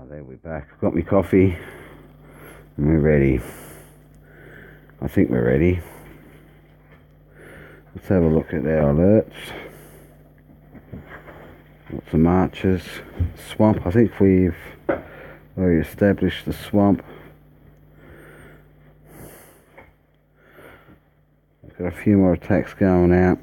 There we're back. Got me coffee and we're ready. I think we're ready. Let's have a look at our alerts. Lots of marches. Swamp, I think we've already established the swamp. We've got a few more attacks going out.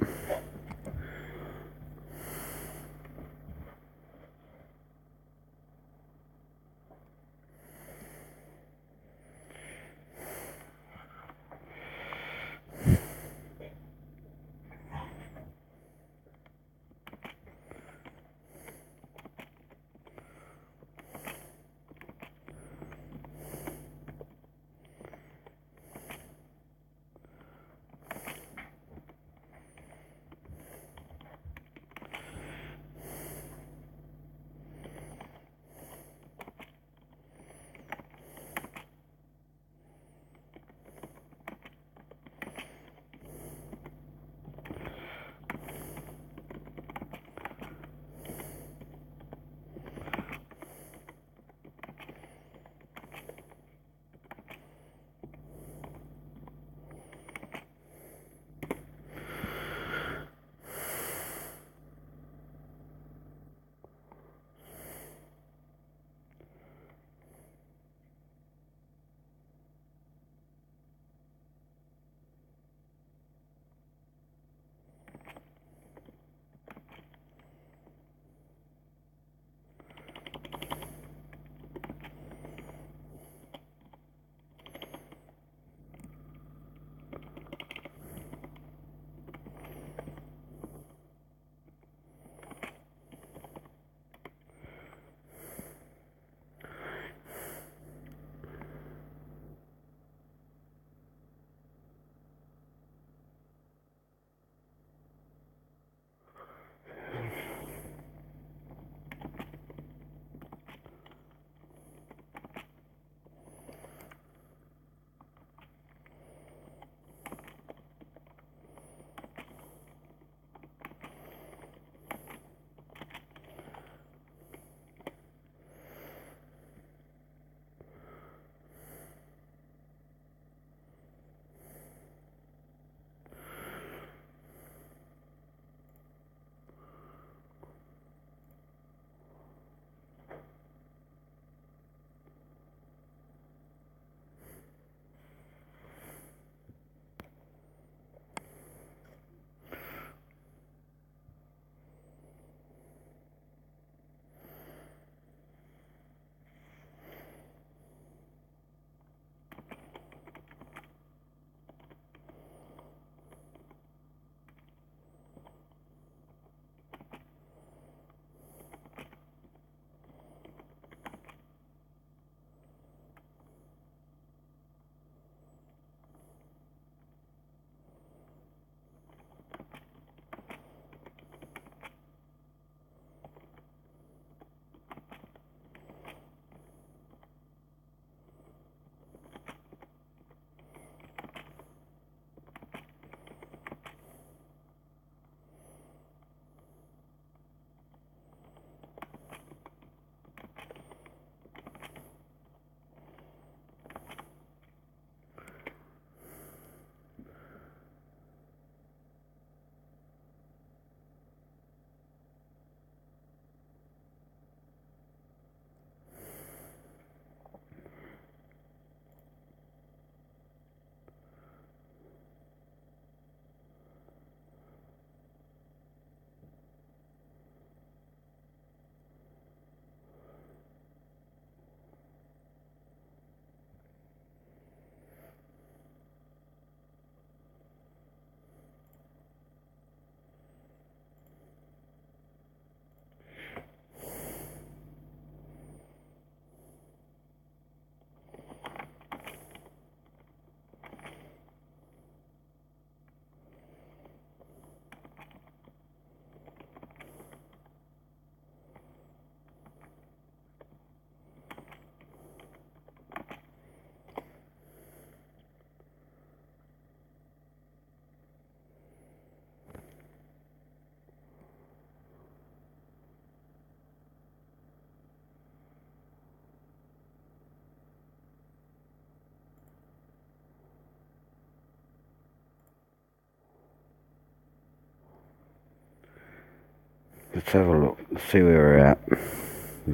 Let's have a look. Let's see where we're at.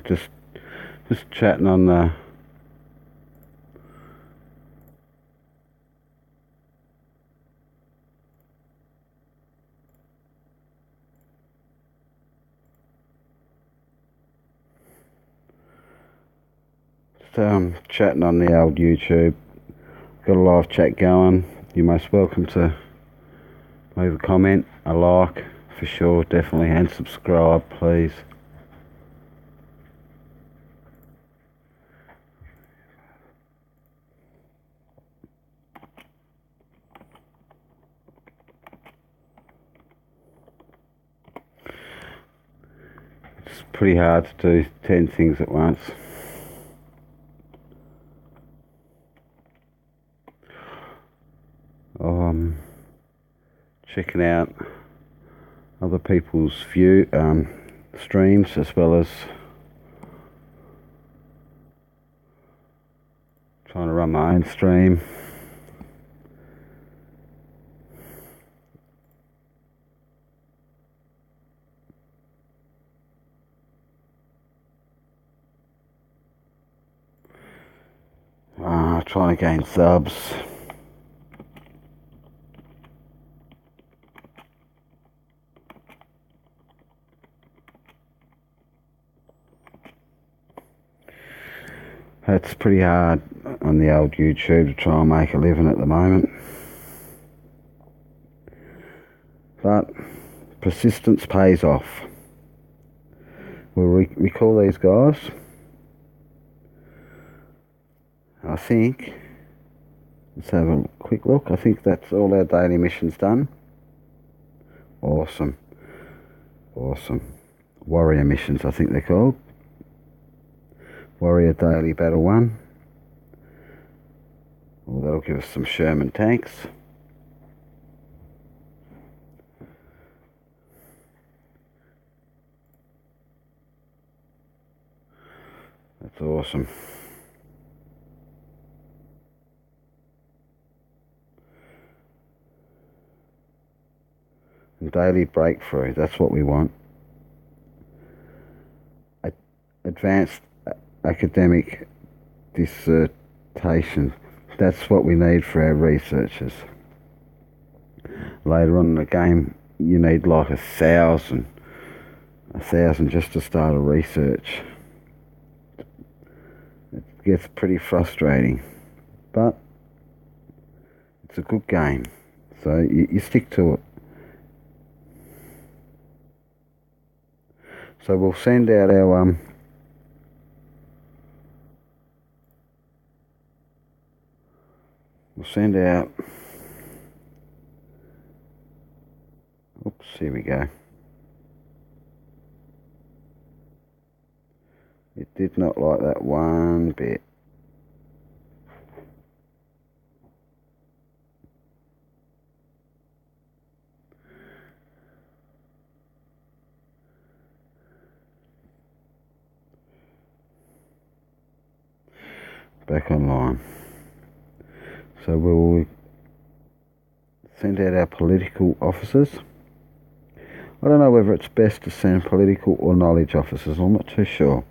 Just chatting on the chatting on the old YouTube. Got a live chat going. You're most welcome to leave a comment, a like for sure, definitely, and subscribe, please. It's pretty hard to do 10 things at once. Checking out other people's streams, as well as trying to run my own stream. Trying to gain subs. It's pretty hard on the old YouTube to try and make a living at the moment. But persistence pays off. We'll recall these guys. I think, let's have a quick look. I think that's all our daily missions done. Awesome. Warrior missions, I think they're called. Warrior Daily Battle 1. Well, that'll give us some Sherman tanks. That's awesome. And daily breakthrough, that's what we want. Advanced academic dissertation, that's what we need for our researchers. Later on in the game, you need like 1,000 just to start a research. It gets pretty frustrating, but it's a good game, so you stick to it. So we'll send out our oops, here we go. It did not like that one bit. Back online. So we'll send out our political officers. I don't know whether it's best to send political or knowledge officers. I'm not too sure.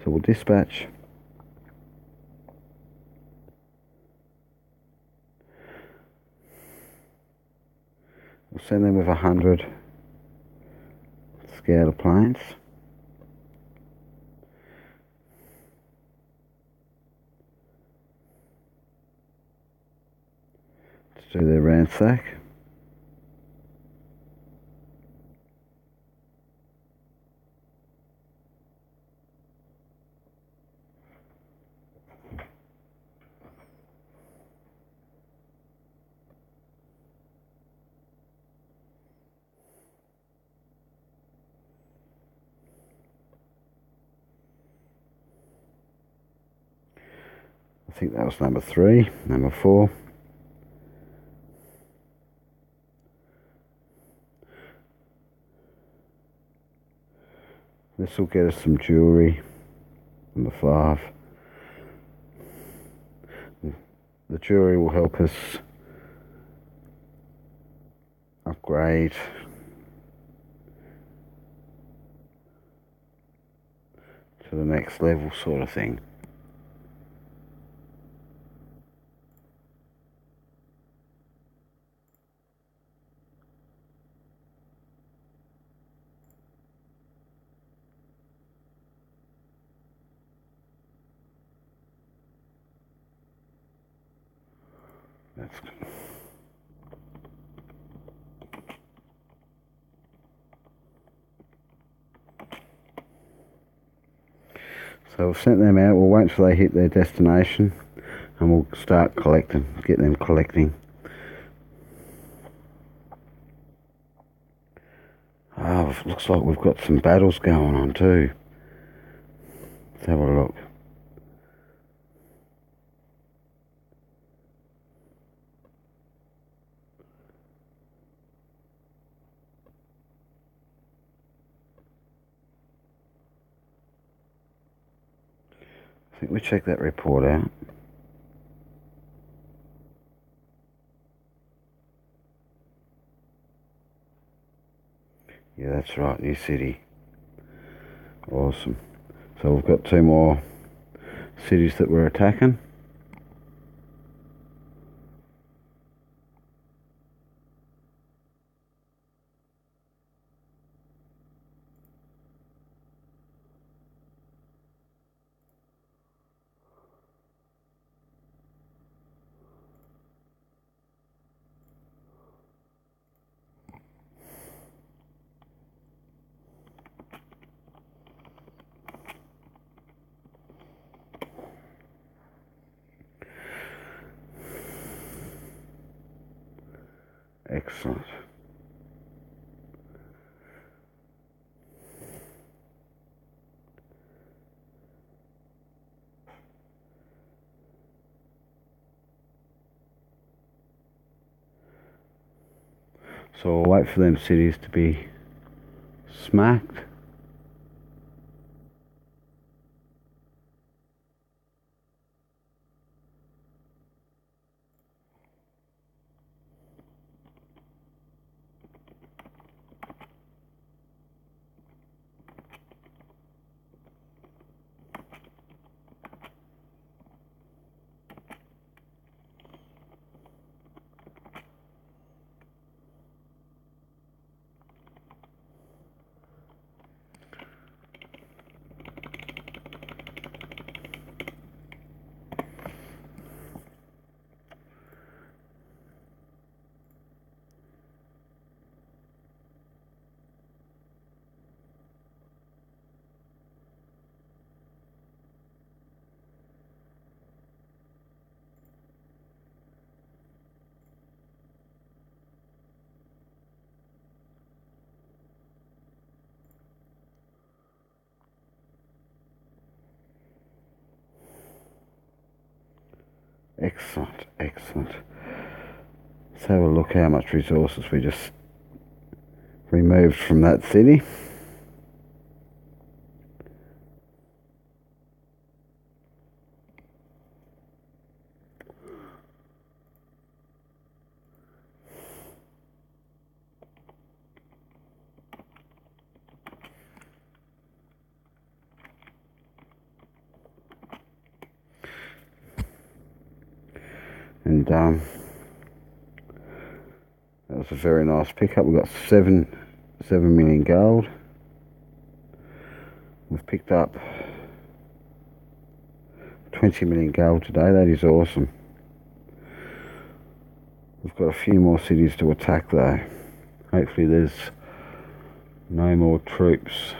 So we'll dispatch. We'll send them with 100 scouter planes. To do their ransack. I think that was number 3. Number 4. This will get us some jewellery. Number 5. The jewellery will help us upgrade to the next level sort of thing. That's good. So we've sent them out. We'll wait until they hit their destination and we'll start collecting, get them collecting. Oh, it looks like we've got some battles going on too. Let's have a look. I think we check that report out. Yeah, that's right, new city. Awesome. So we've got 2 more cities that we're attacking. Excellent. So I'll wait for them cities to be smacked. Excellent, excellent. Let's have a look how much resources we just removed from that city. And that was a very nice pickup. We've got 7 million gold. We've picked up 20 million gold today. That is awesome. We've got a few more cities to attack though. Hopefully there's no more troops.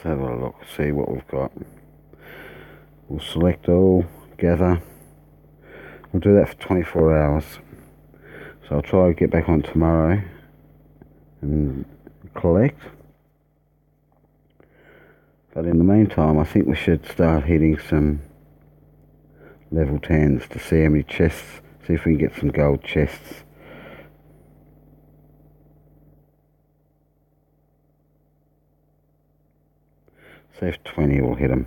Let's have a look, see what we've got. We'll select all, gather. We'll do that for 24 hours. So I'll try to get back on tomorrow and collect. But in the meantime, I think we should start hitting some level 10s to see how many chests, see if we can get some gold chests. See if 20 will hit them.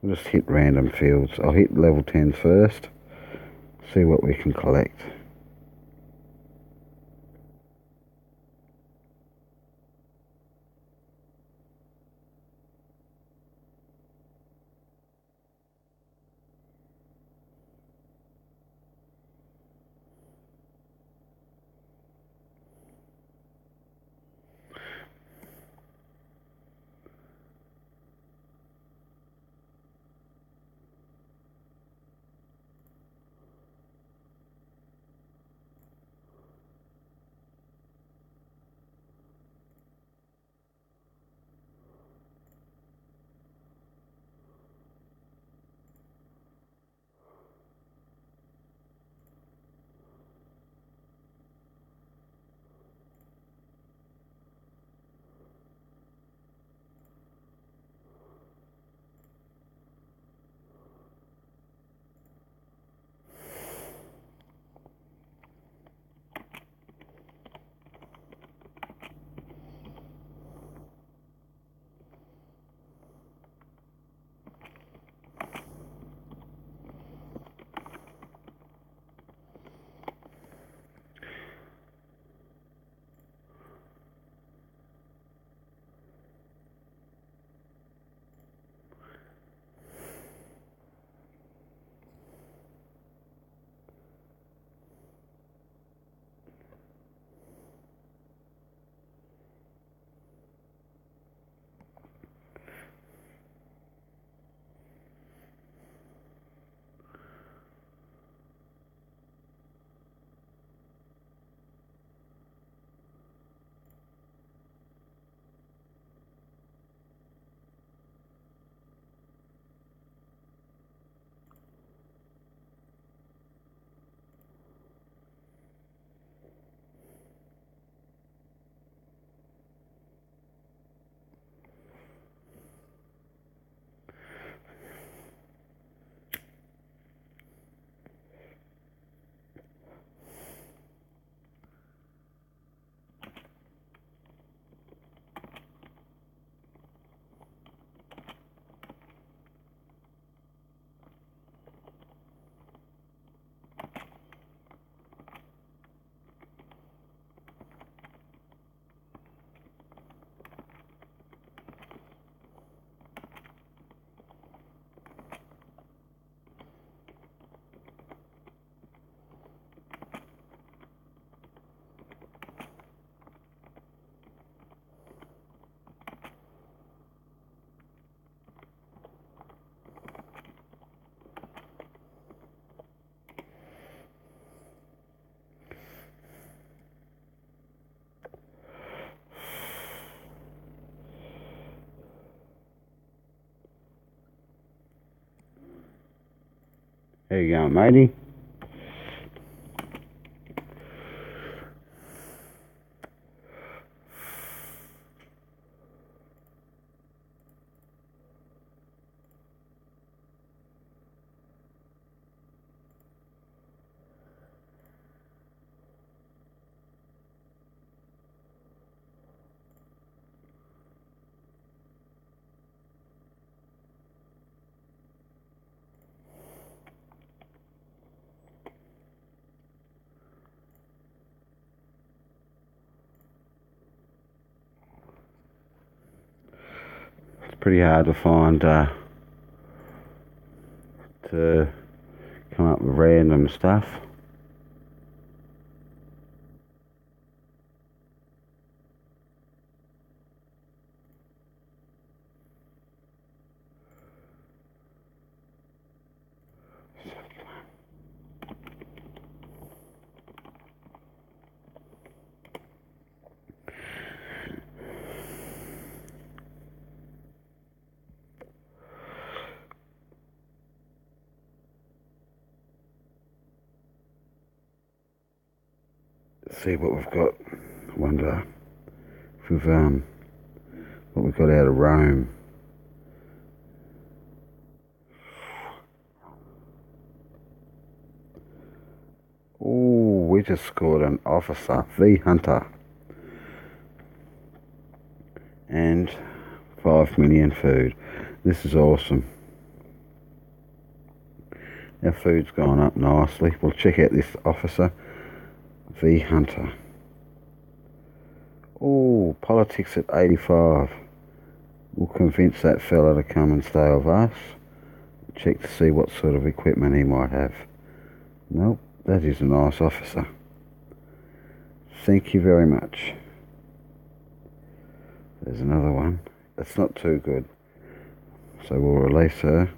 We'll just hit random fields. I'll hit level 10s first, see what we can collect. There you go, matey. Pretty hard to find to come up with random stuff. see what we've got. I wonder if we've what we've got out of Rome. Oh, we just scored an officer, V Hunter, and 5 million food. This is awesome. Our food's gone up nicely. We'll check out this officer, V Hunter. Oh, politics at 85. We'll convince that fella to come and stay with us. Check to see what sort of equipment he might have. Nope, that is a nice officer. Thank you very much. There's another one. That's not too good. So we'll release her.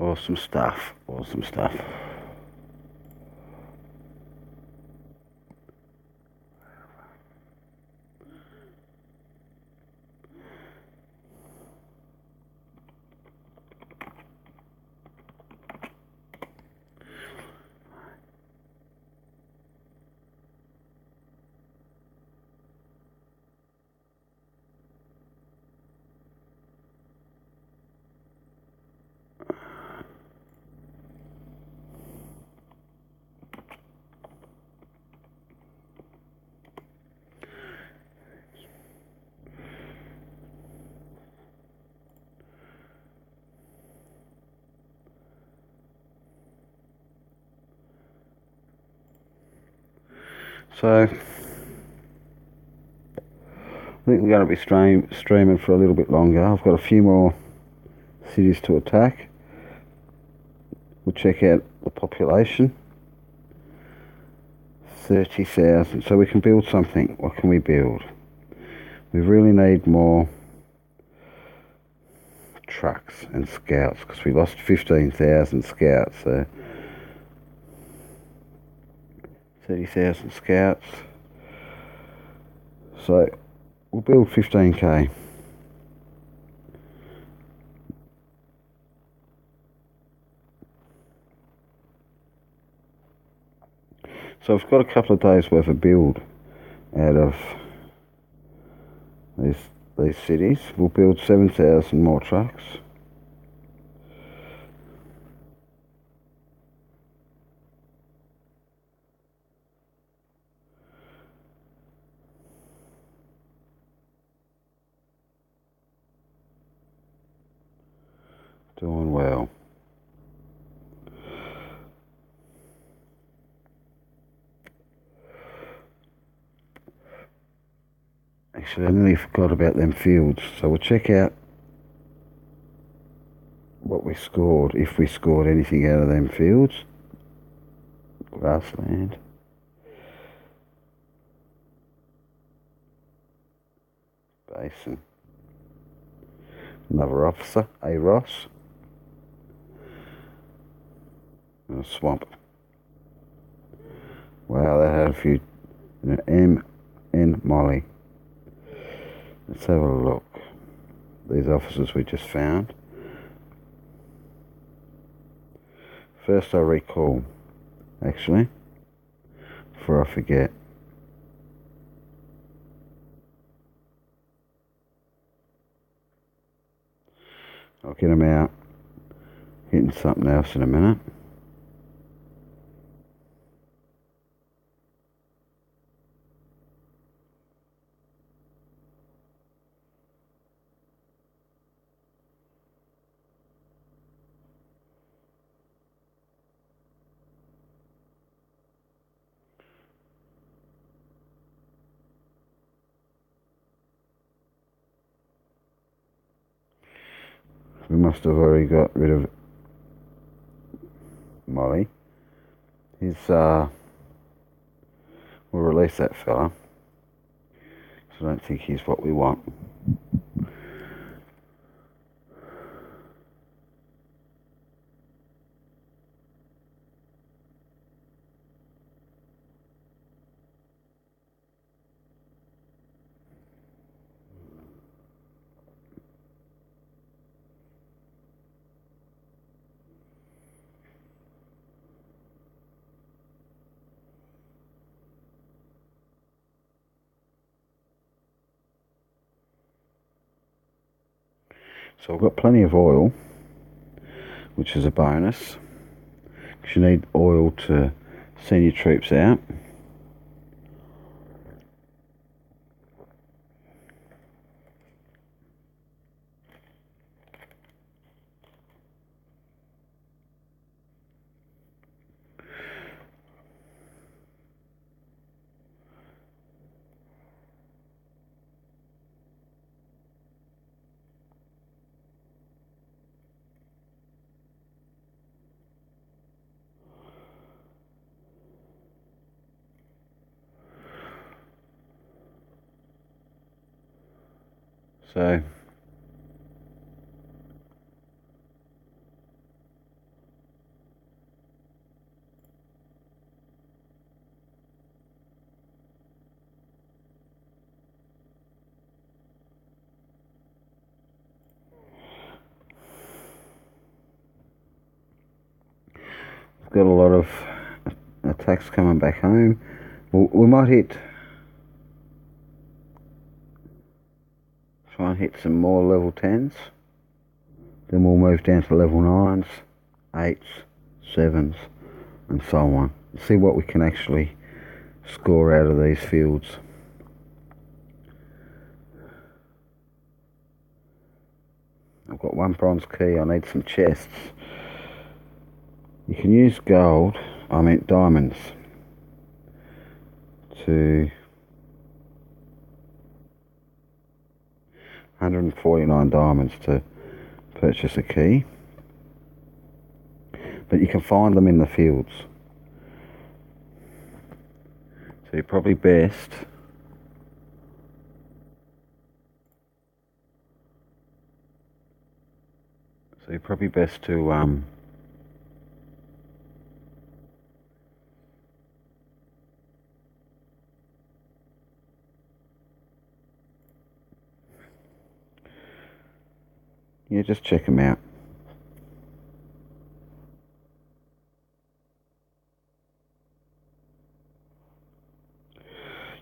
Awesome stuff, awesome stuff. So, I think we're going to be streaming for a little bit longer. I've got a few more cities to attack. We'll check out the population. 30,000. So we can build something. What can we build? We really need more trucks and scouts because we lost 15,000 scouts. So 30,000 scouts. So we'll build 15k. So I've got a couple of days worth of build out of these cities. We'll build 7,000 more trucks. Doing well. Actually, I nearly forgot about them fields. So we'll check out what we scored, if we scored anything out of them fields. Grassland. Basin. Another officer, a Ross. And a swamp. Wow, that had a few. M and Molly. Let's have a look. These officers we just found. First I recall actually, before I forget. I'll get them out, hitting something else in a minute. We must have already got rid of Molly. We'll release that fella. So I don't think he's what we want. So I've got plenty of oil, which is a bonus, because you need oil to send your troops out. So we've got a lot of attacks coming back home. We might try and hit some more level 10s. Then we'll move down to level 9s, 8s, 7s, and so on. See what we can actually score out of these fields. I've got one bronze key, I need some chests. You can use diamonds, to 149 diamonds to purchase a key. But you can find them in the fields. So you're probably best to just check them out.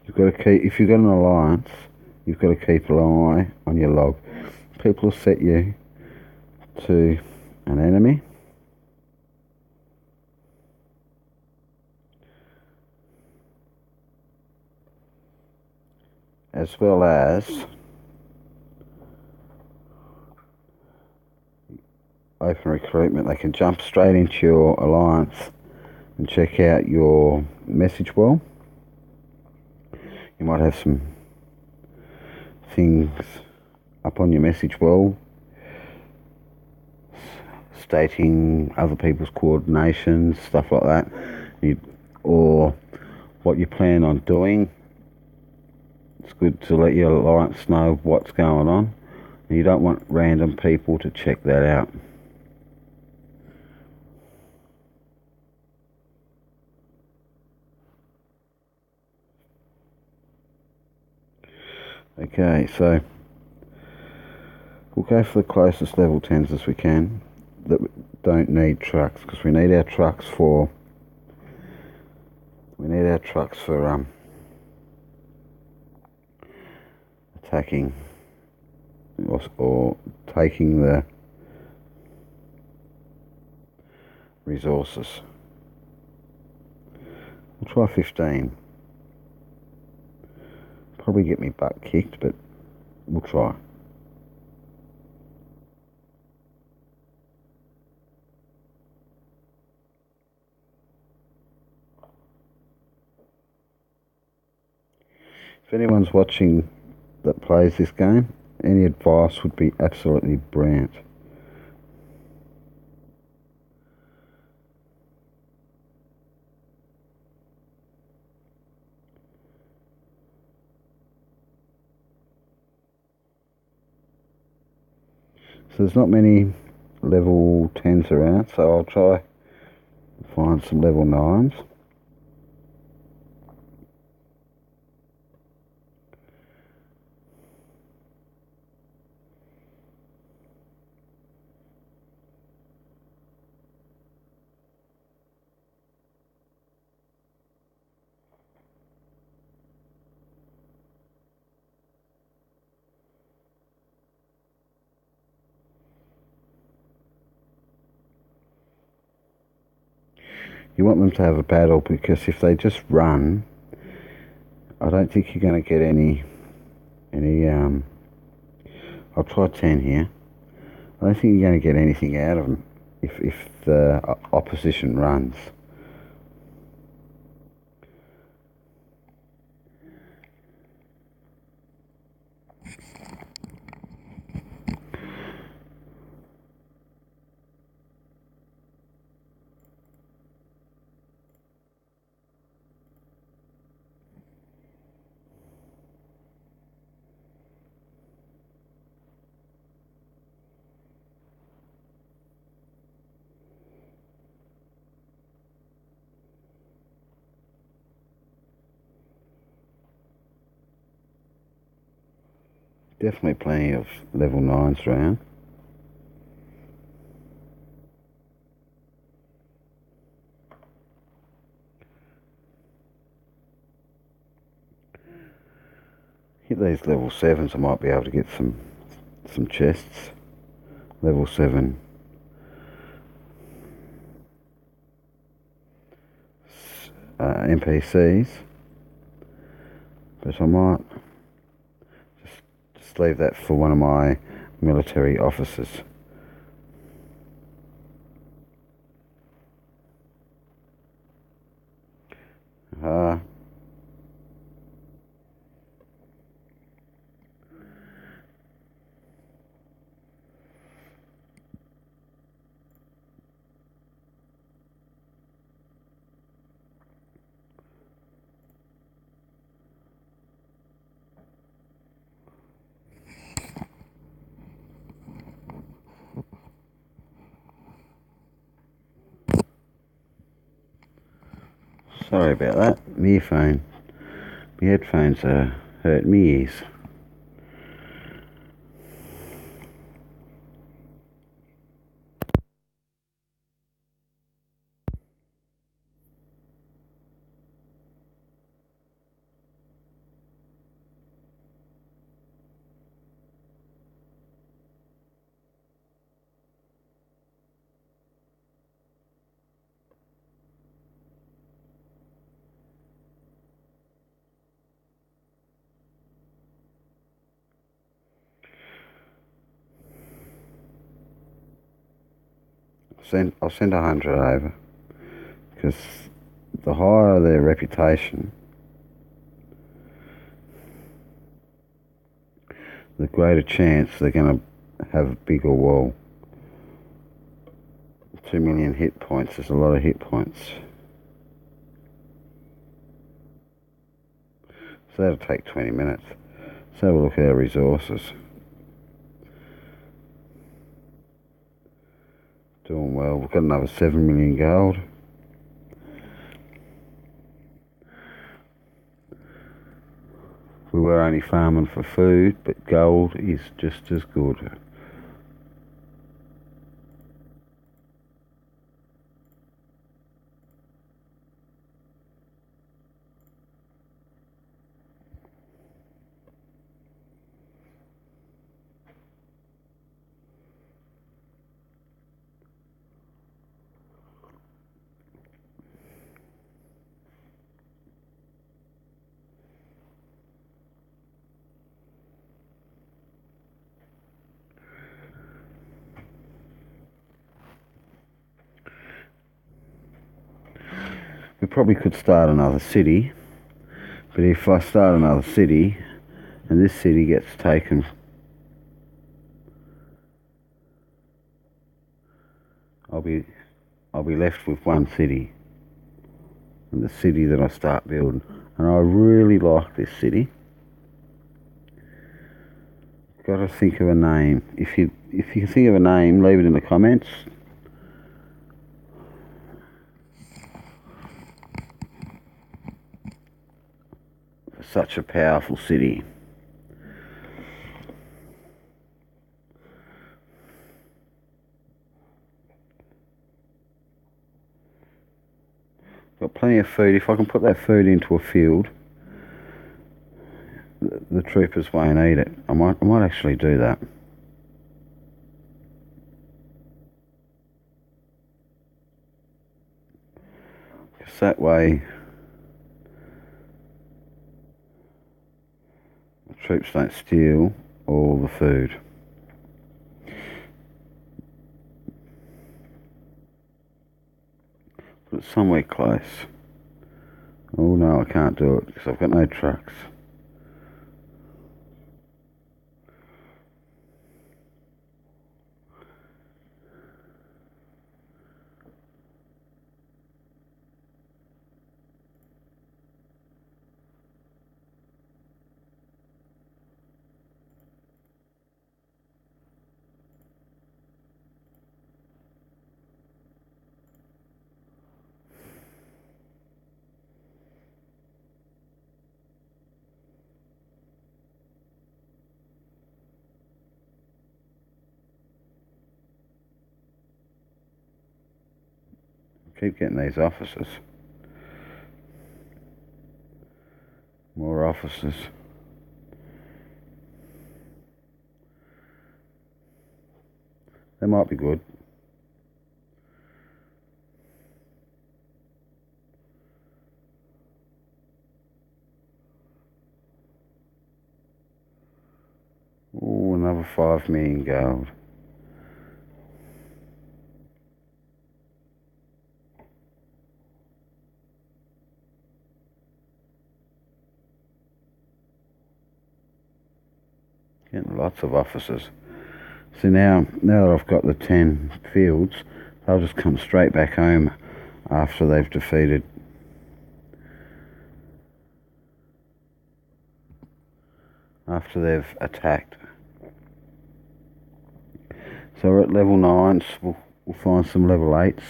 You've got to keep, if you've got an alliance, you've got to keep an eye on your log. People will set you to an enemy, as well as open recruitment. They can jump straight into your alliance and check out your message wall. You might have some things up on your message wall stating other people's coordinations, stuff like that, or what you plan on doing. It's good to let your alliance know what's going on. You don't want random people to check that out. Okay, so we'll go for the closest level 10s as we can that don't need trucks, because we need our trucks for We need our trucks for attacking or taking the resources. We'll try 15. Probably get me butt kicked, but we'll try. If anyone's watching that plays this game, any advice would be absolutely brilliant. So there's not many level 10s around, so I'll try to find some level 9s. You want them to have a battle, because if they just run, I don't think you're going to get any I'll try 10 here. I don't think you're going to get anything out of them if the opposition runs. Definitely plenty of level 9s around. Hit these level 7s, I might be able to get some chests. Level 7 NPCs. But I might just leave that for one of my military officers. Sorry about that. My earphone. My headphones are hurting me ears. I'll send 100 over, because the higher their reputation, the greater chance they're going to have a bigger wall. 2 million hit points is a lot of hit points. So that'll take 20 minutes. Let's have a look at our resources. Doing well. We've got another 7 million gold. We were only farming for food, but gold is just as good. we probably could start another city, but if I start another city and this city gets taken, I'll be left with one city, and the city that I start building. And I really like this city. Got to think of a name. If you can think of a name, leave it in the comments. For such a powerful city. Got plenty of food. If I can put that food into a field, the troopers won't eat it. I might actually do that. Because that way the troops don't steal all the food. Put it somewhere close. Oh no, I can't do it because I've got no trucks. Keep getting these officers. More officers. They might be good. Oh, another 5 million gold. Getting lots of officers. So now that I've got the 10 fields, they'll just come straight back home after they've defeated. After they've attacked. So we're at level 9s. We'll find some level 8s.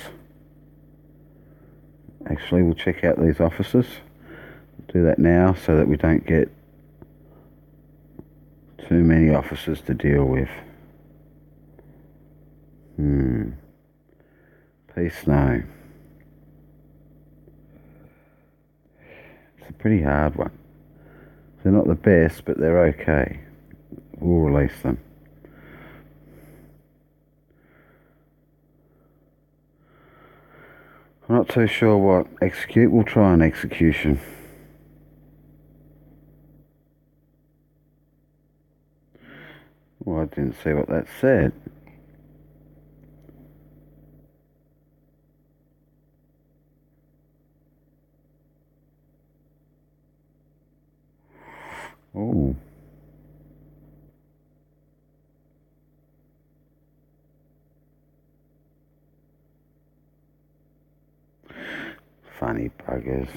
Actually, we'll check out these officers. Do that now so that we don't get too many officers to deal with. Peace, no. It's a pretty hard one. They're not the best, but they're okay. We'll release them. I'm not too sure what execute. We'll try an execution. Well, I didn't see what that said. Oh. Funny buggers.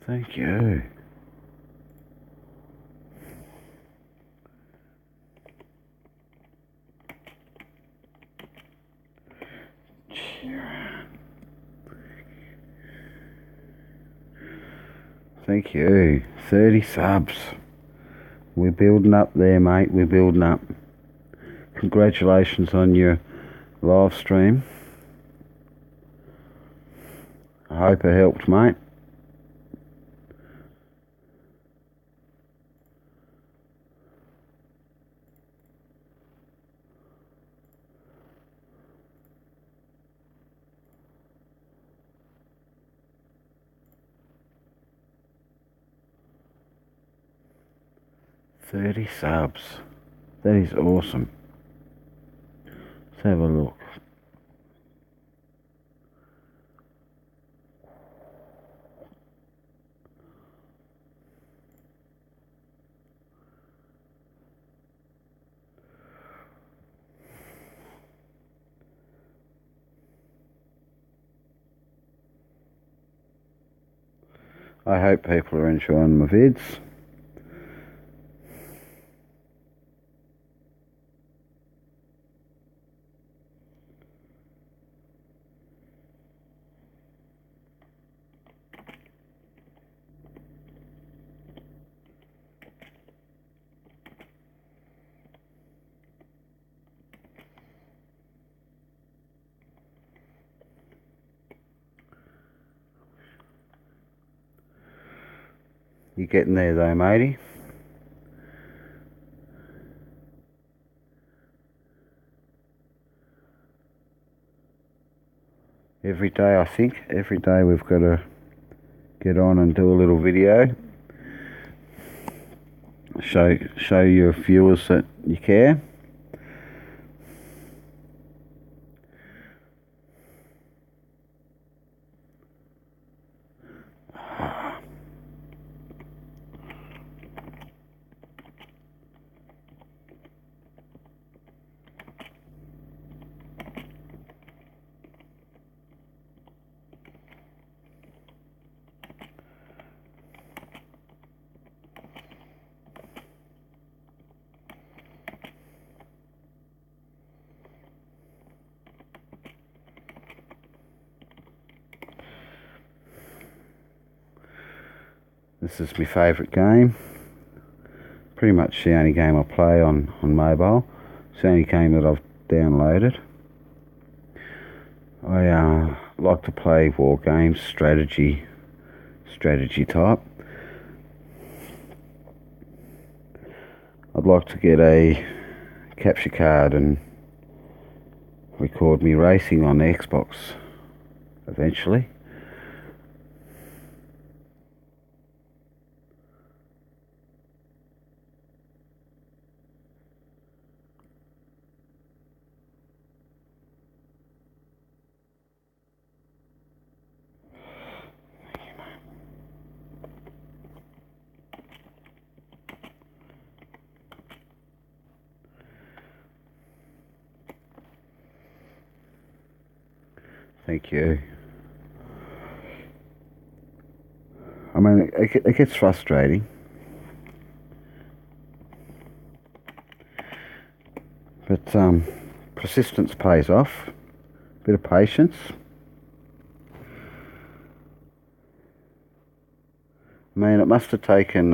Thank you. Thank you. 30 subs. We're building up there, mate. We're building up. Congratulations on your live stream. I hope it helped, mate. $30 subs. That is awesome. Let's have a look. I hope people are enjoying my vids. You're getting there though, matey. Every day, I think. Every day we've got to get on and do a little video. Show your viewers that you care. This is my favourite game. Pretty much the only game I play on mobile. It's the only game that I've downloaded. I like to play war games, strategy type. I'd like to get a capture card and record me racing on the Xbox eventually. Thank you. I mean, it gets frustrating. But persistence pays off. Bit of patience. I mean, it must have taken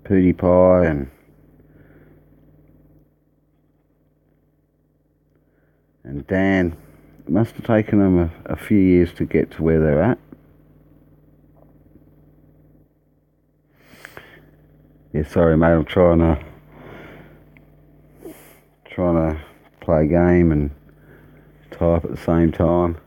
PewDiePie and Dan. It must have taken them a few years to get to where they're at. Yeah, sorry mate, I'm trying to play a game and type at the same time.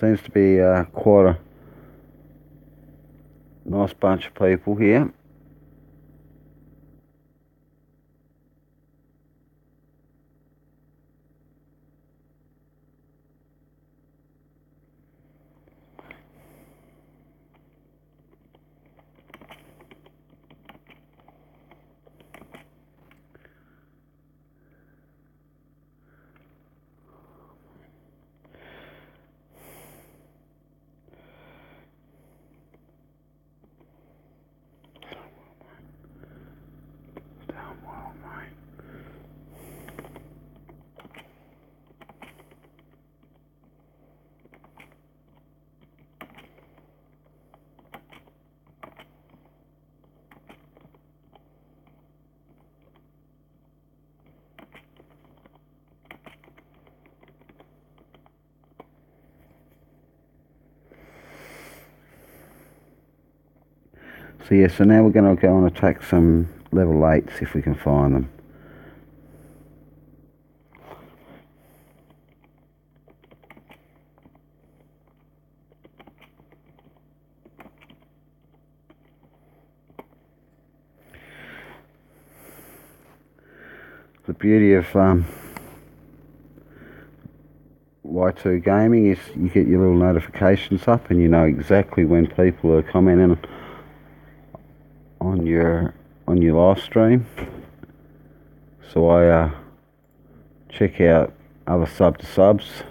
Seems to be quite a nice bunch of people here. So yeah, so now we're going to go and attack some level 8s if we can find them. The beauty of Y2 Gaming is you get your little notifications up and you know exactly when people are commenting on your live stream. So I check out other sub to subs,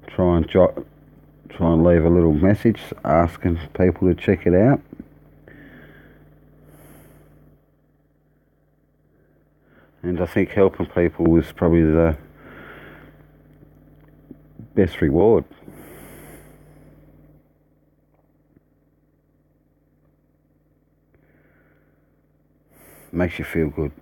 try and leave a little message asking people to check it out. And I think helping people is probably the best reward. Makes you feel good.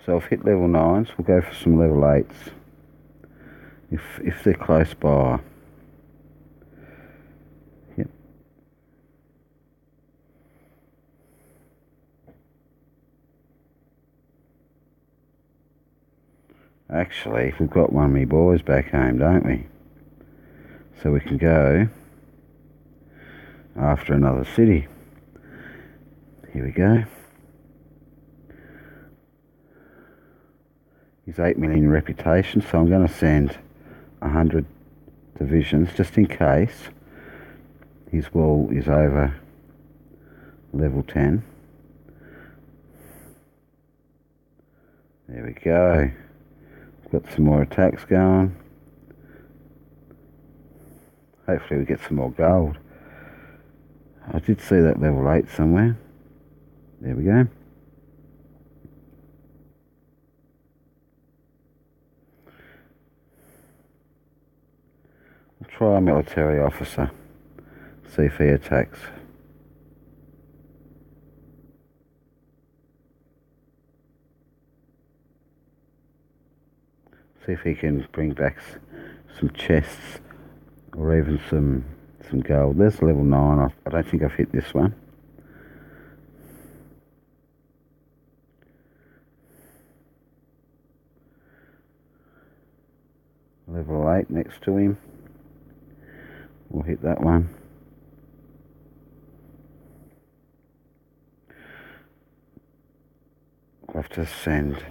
So I've hit level 9s, we'll go for some level 8s. If they're close by. Yep. Actually, we've got one of my boys back home, don't we? So we can go after another city. Here we go. He's 8 million reputation, so I'm going to send 100 divisions just in case his wall is over level 10. There we go. Got some more attacks going. Hopefully we get some more gold. I did see that level 8 somewhere. There we go. I'll try a military officer. See if he attacks. See if he can bring back some chests or even some gold. There's level 9. I don't think I've hit this one. Level 8 next to him. We'll hit that one. I'll have to send.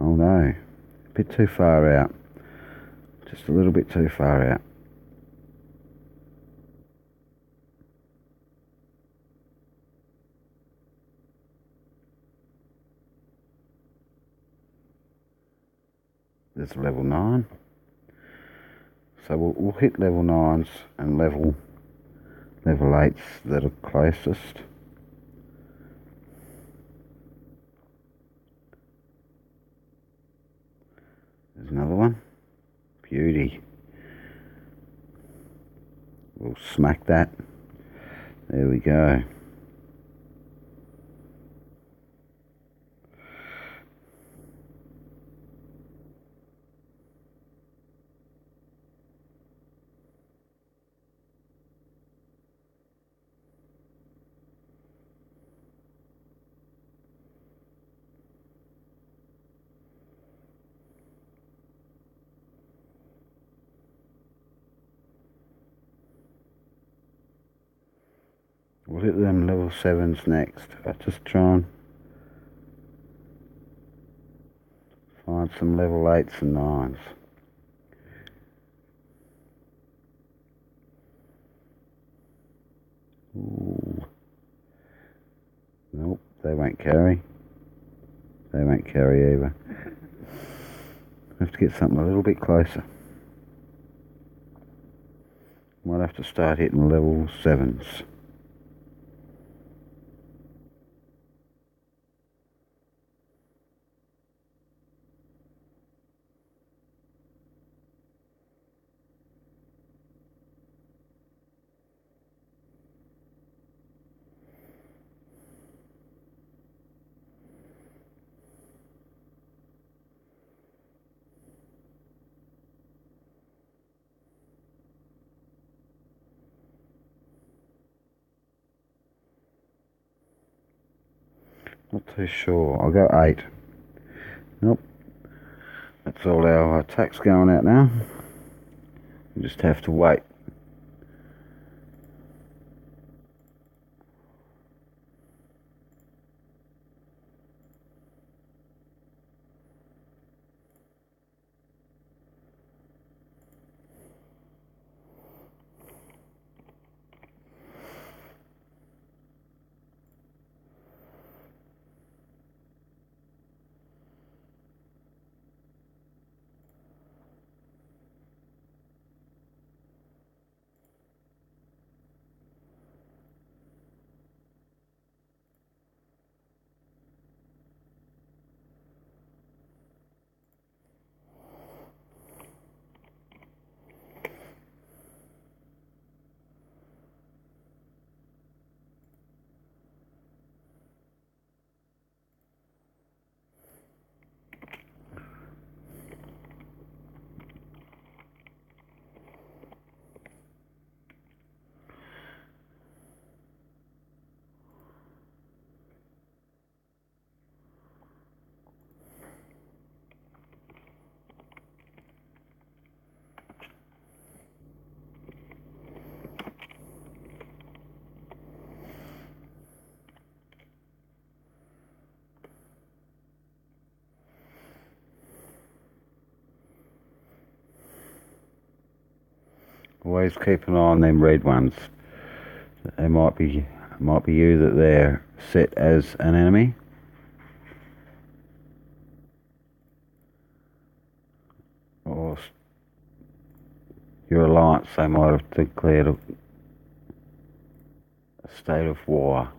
Oh no, a bit too far out. Just a little bit too far out. There's level 9. So we'll hit level 9s and level 8s that are closest. There's another one. Beauty. We'll smack that. There we go. We'll hit them level 7s next. I'll just try and find some level 8s and 9s. Ooh. Nope, they won't carry. They won't carry either. Have to get something a little bit closer. Might have to start hitting level 7s. Not too sure. I'll go 8. Nope. That's all our attacks going out now. We just have to wait. Always keep an eye on them red ones. It might be you that they're set as an enemy. Or your alliance, they might have declared a state of war.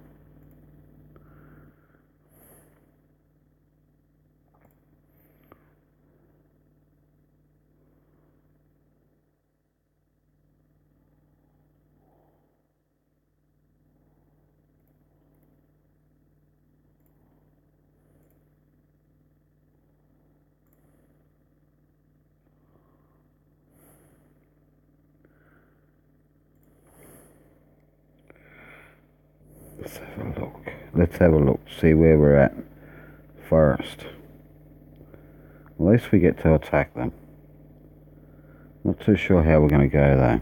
Let's have a look, see where we're at first. At least we get to attack them. Not too sure how we're going to go though.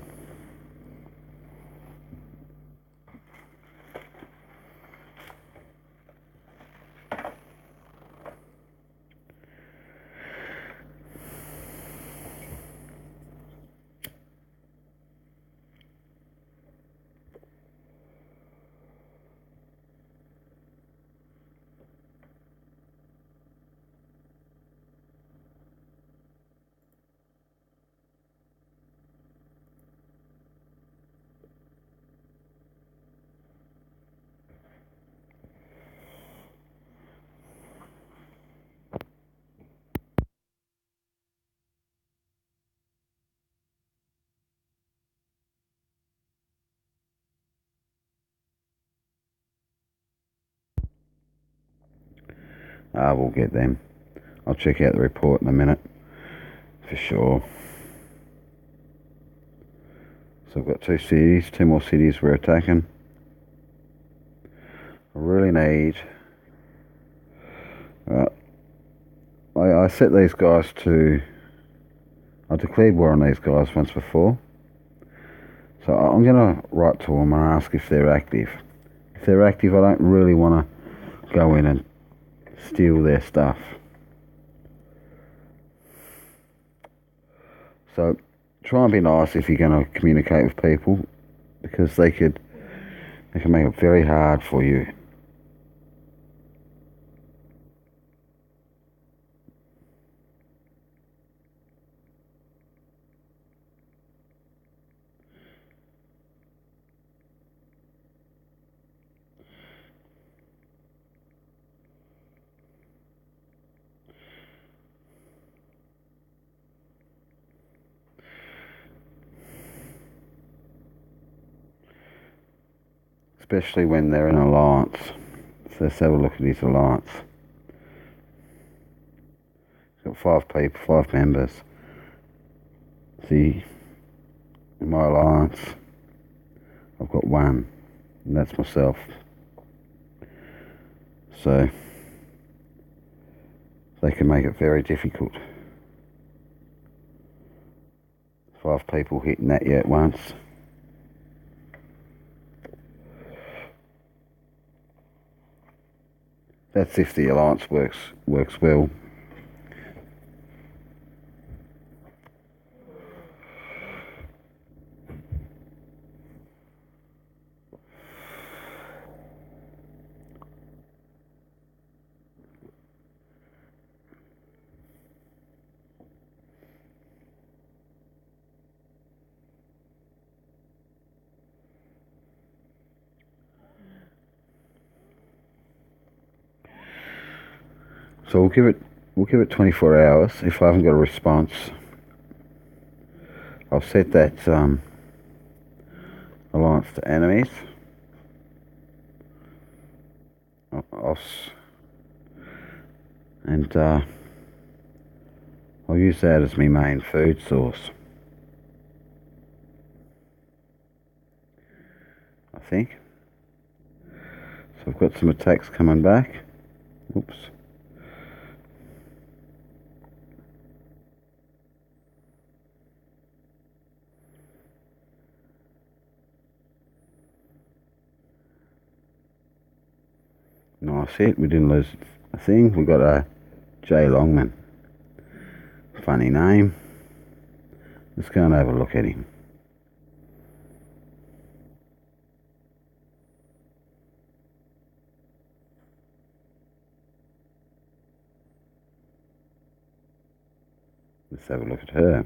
We'll get them. I'll check out the report in a minute, for sure. So I've got 2 more cities we're attacking. I really need... I set these guys to... I declared war on these guys once before. So I'm going to write to them and ask if they're active. If they're active, I don't really want to go in and steal their stuff. So try and be nice if you're going to communicate with people, because they can make it very hard for you. Especially when they're in an alliance. So let's have a look at his alliance. He's got 5 people, 5 members. See, in my alliance, I've got 1, and that's myself. So they can make it very difficult. 5 people hitting that yet once. That's if the alliance works well. So we'll give it 24 hours. If I haven't got a response, I'll set that alliance to enemies. I'll use that as my main food source, I think. So I've got some attacks coming back. Oops. Nice hit. We didn't lose a thing. We got a J Longman. Funny name. Let's go and have a look at him. Let's have a look at her.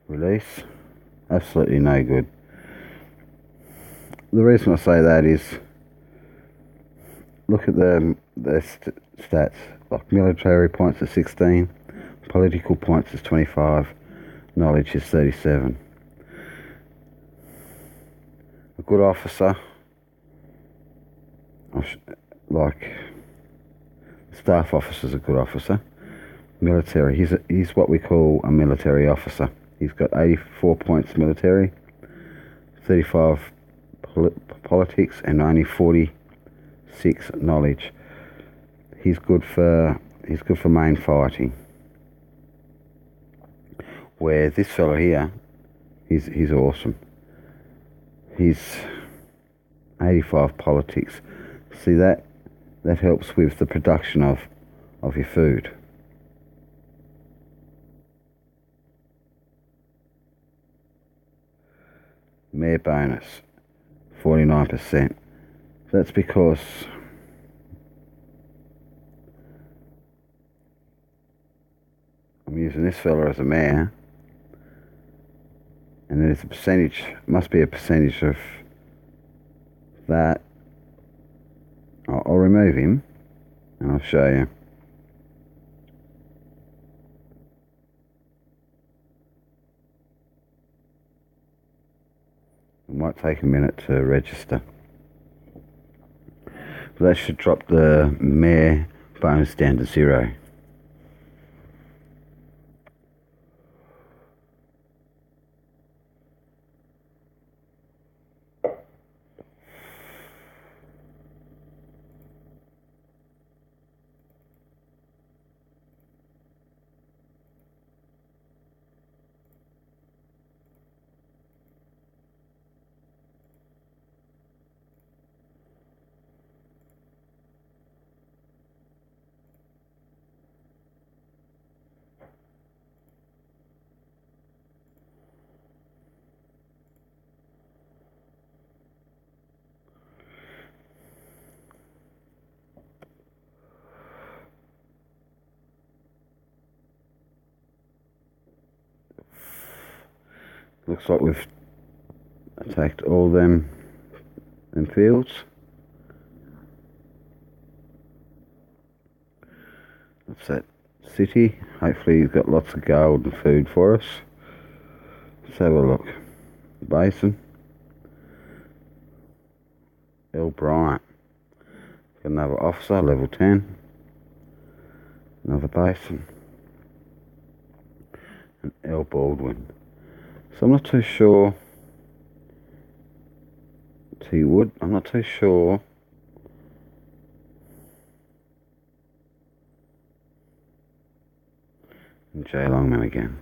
Release. Absolutely no good. The reason I say that is, look at the stats. Like military points is 16, political points is 25, knowledge is 37. A good officer, like staff officer's a good officer. Military, he's what we call a military officer. He's got 84 points military, 35 politics, and only 46 knowledge. He's good for main fighting. Where this fellow here, he's awesome. He's 85 politics. See that helps with the production of your food. Mayor bonus, 49%. That's because I'm using this fella as a mayor, and there's a percentage, must be a percentage of that. I'll remove him and I'll show you. It might take a minute to register. But that should drop the mayor bonus down to 0. Looks like we've attacked all them fields. That's that city. Hopefully he's got lots of gold and food for us. Let's have a look. Basin. El Bryant. Got another officer, level 10. Another basin. And El Baldwin. So I'm not too T Wood. I'm not too sure. And J Longman again.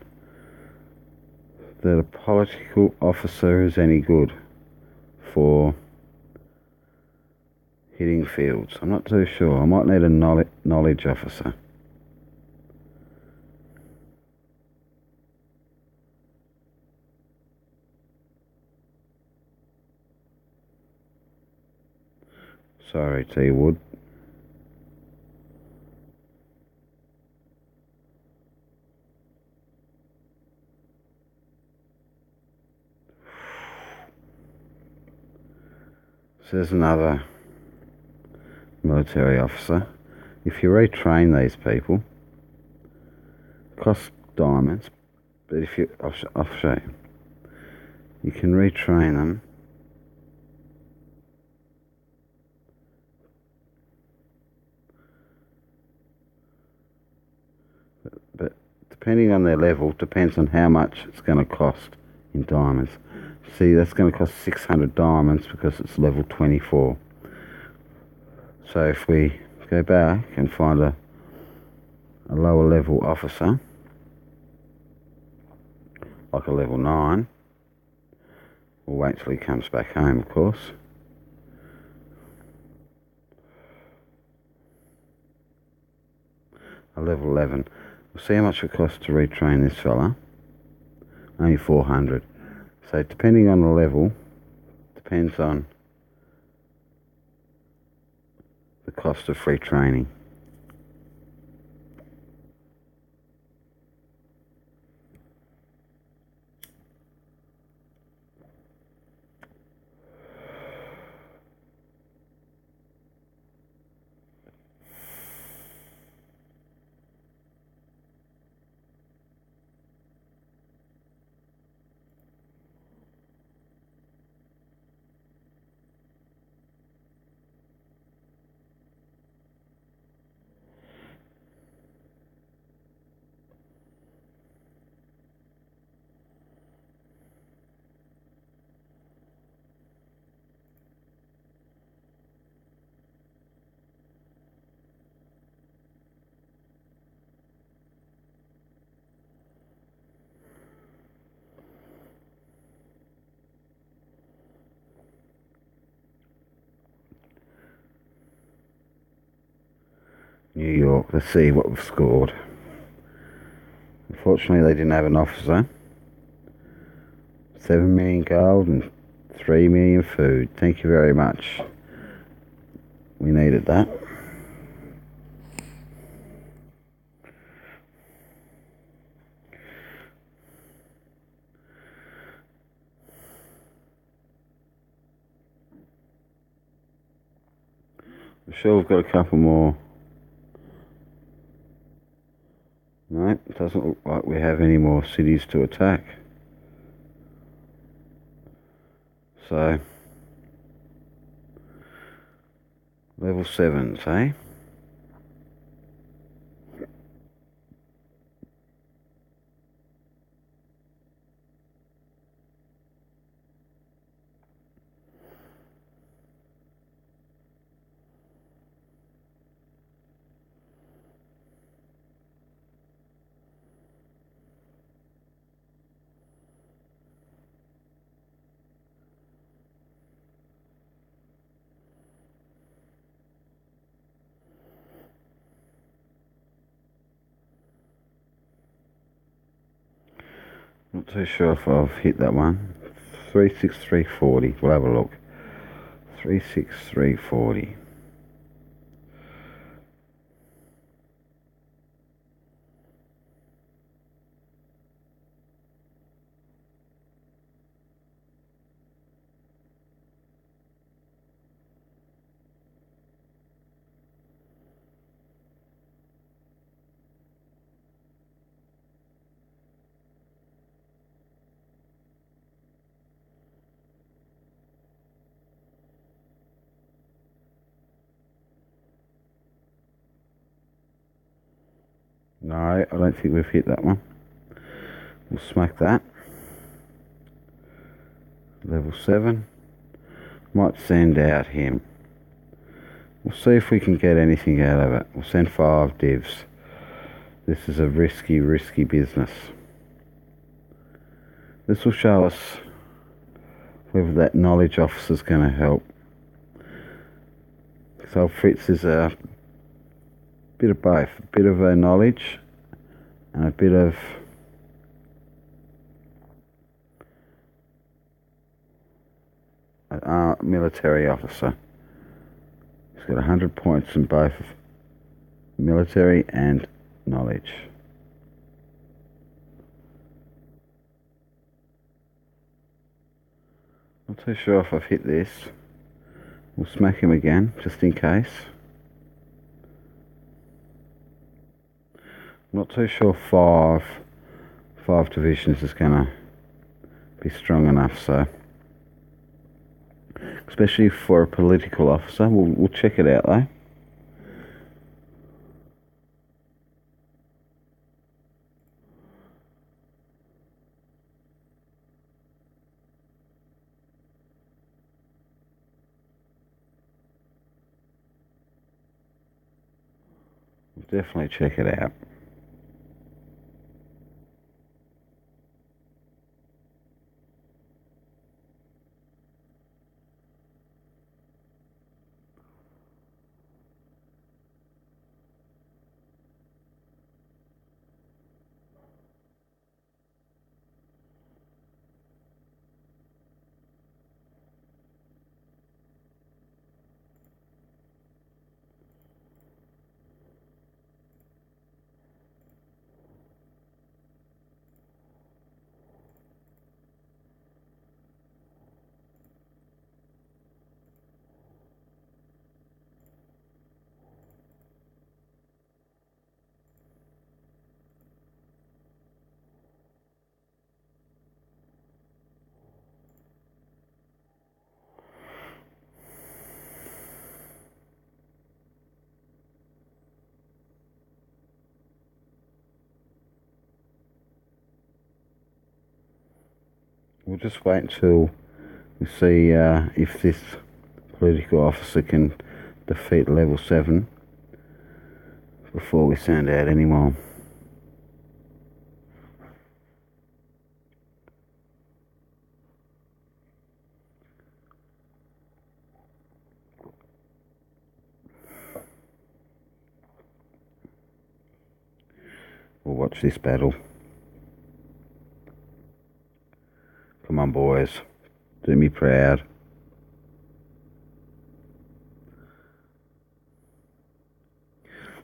That a political officer is any good for hitting fields. I'm not too sure. I might need a knowledge officer. Sorry, T Wood. So there's another military officer. If you retrain these people, it costs diamonds, but if you, I'll show you. You can retrain them. But depending on their level, depends on how much it's going to cost in diamonds. See, that's going to cost 600 diamonds because it's level 24. So if we go back and find a lower level officer, like a level 9, we'll wait till he comes back home, of course. A level 11. We'll see how much it costs to retrain this fella. Only 400. So depending on the level, depends on the cost of free training. New York, let's see what we've scored. Unfortunately, they didn't have an officer. 7 million gold and 3 million food. Thank you very much. We needed that. I'm sure we've got a couple more. No, it doesn't look like we have any more cities to attack. So, level 7s, eh? Not too sure if I've hit that one. 36340. We'll have a look. 36340. No, I don't think we've hit that one. We'll smack that. Level 7. Might send out him. We'll see if we can get anything out of it. We'll send 5 divs. This is a risky business. This will show us whether that knowledge officer is going to help. So Fritz is a bit of both. A bit of a knowledge and a bit of a military officer. He's got 100 points in both military and knowledge. Not too sure if I've hit this. We'll smack him again, just in case. Not too sure five divisions is going to be strong enough, so especially for a political officer. We'll check it out though. We'll definitely check it out. We'll just wait until we see if this political officer can defeat level 7 before we send out any more. We'll watch this battle. Come on, boys. Do me proud.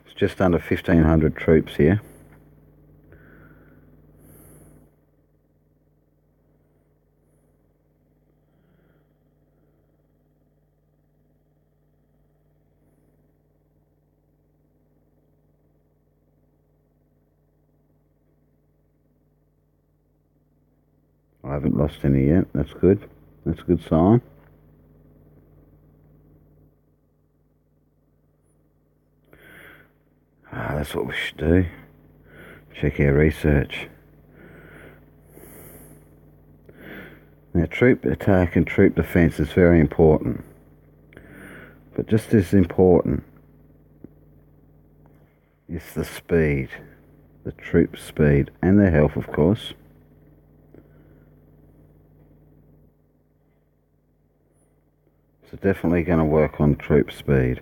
It's just under 1,500 troops here. I haven't lost any yet. That's good. That's a good sign. That's what we should do. Check our research. Now, troop attack and troop defence is very important. But just as important is the speed. The troop speed and their health, of course. So definitely going to work on troop speed.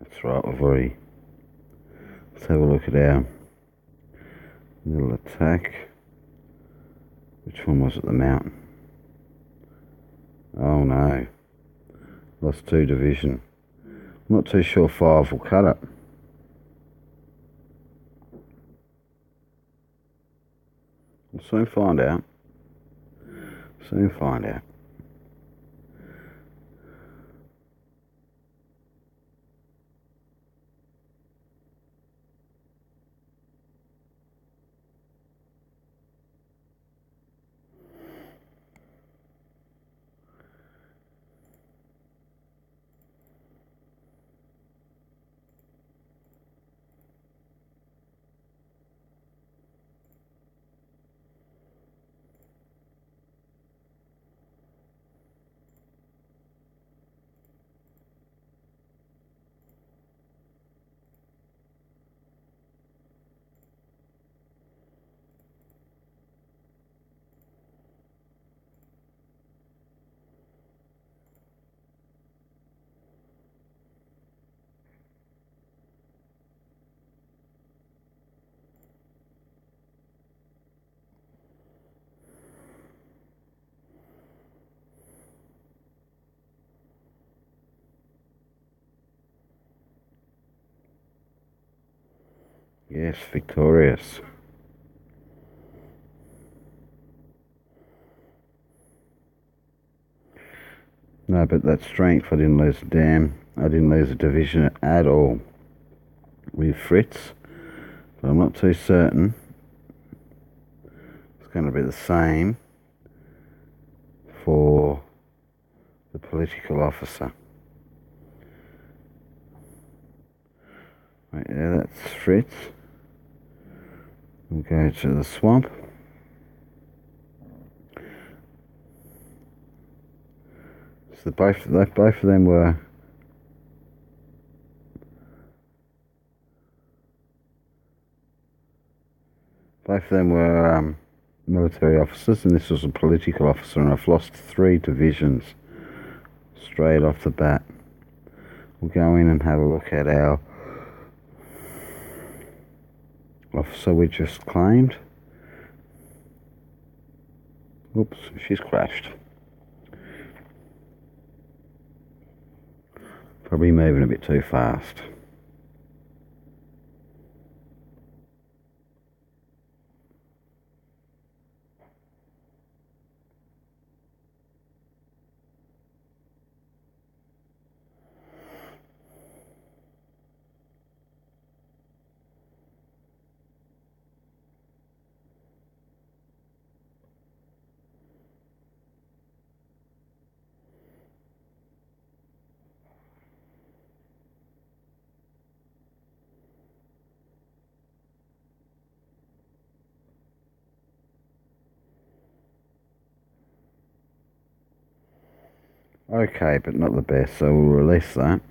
That's right, we've already... Let's have a look at our little attack. Which one was it, the mountain? Oh no. Lost 2 division. I'm not too sure 5 will cut it. We'll soon find out. Soon find out. Yes, victorious. No, but that strength, I didn't lose a damn. I didn't lose a division at all with Fritz. But I'm not too certain it's going to be the same for the political officer. Right there, that's Fritz. We'll go to the swamp. So both of them were military officers, and this was a political officer, and I've lost 3 divisions straight off the bat. We'll go in and have a look at our officer we just claimed. Oops, she's crashed. Probably moving a bit too fast. Okay, but not the best, so we'll release that.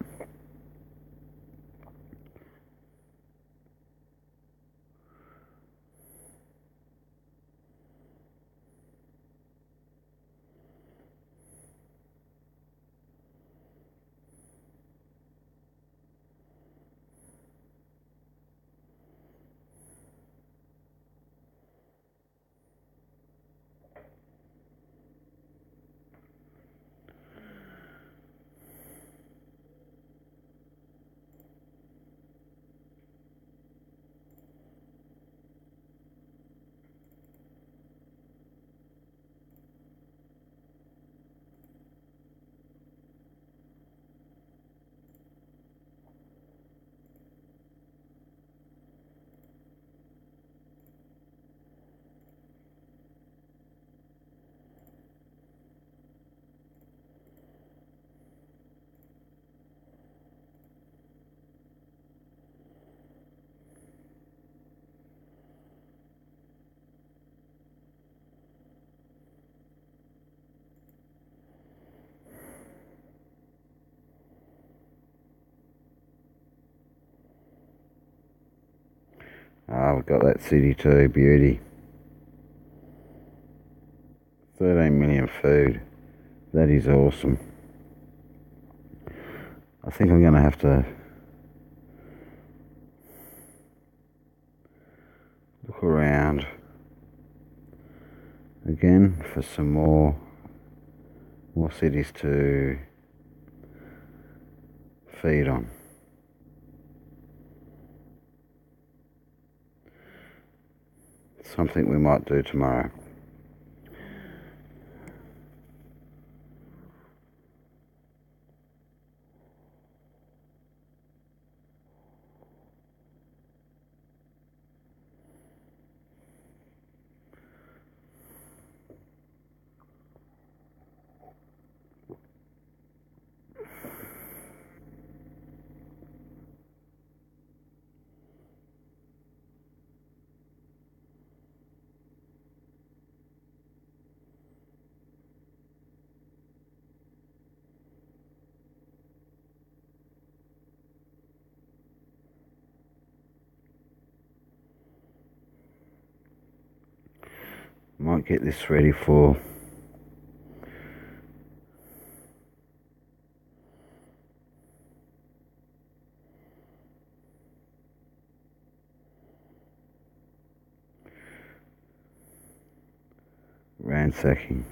Ah, we've got that city too, beauty. 13 million food. That is awesome. I think I'm going to have to look around again for some more cities to feed on. Something we might do tomorrow. Might get this ready for ransacking.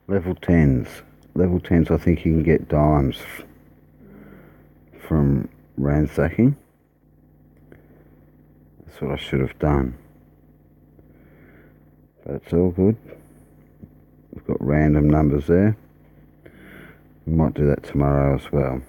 Level 10s. Level 10s, I think you can get dimes from ransacking. That's what I should have done. But it's all good. We've got random numbers there. We might do that tomorrow as well.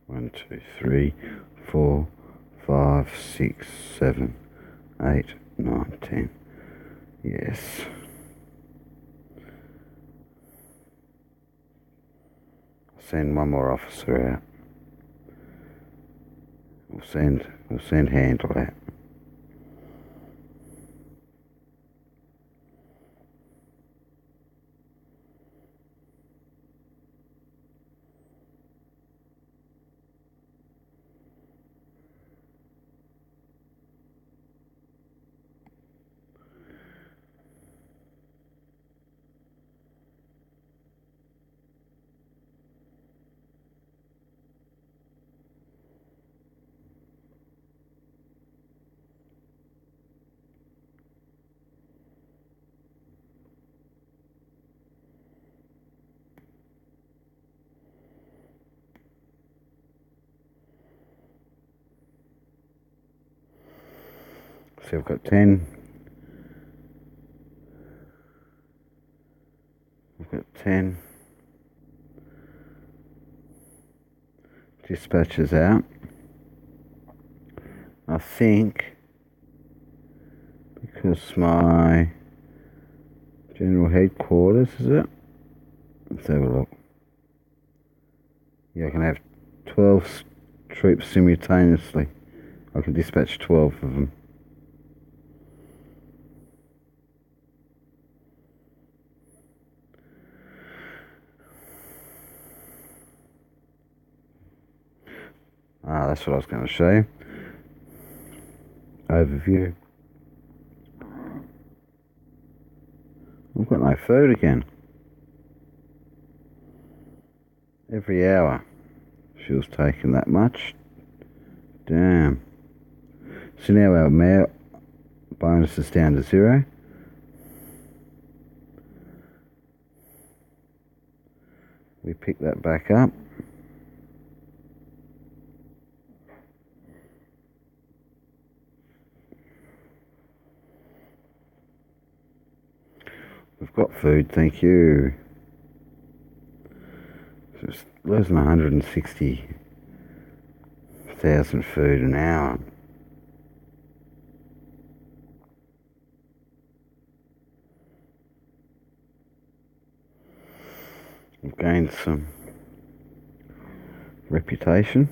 One, two, 3, 4, 5, 6, 7, 8, 9, 10. Yes. Send one more officer out. We'll send Handle out. So we've got 10. We've got 10 dispatches out. I think because my general headquarters, is it? Let's have a look. Yeah, I can have 12 troops simultaneously. I can dispatch 12 of them. That's what I was going to show you. Overview. We've got no food again. Every hour. Fuel's taking that much. Damn. So now our mail bonus is down to 0. We pick that back up. We've got food, thank you. Just losing 160,000 food an hour. We've gained some reputation.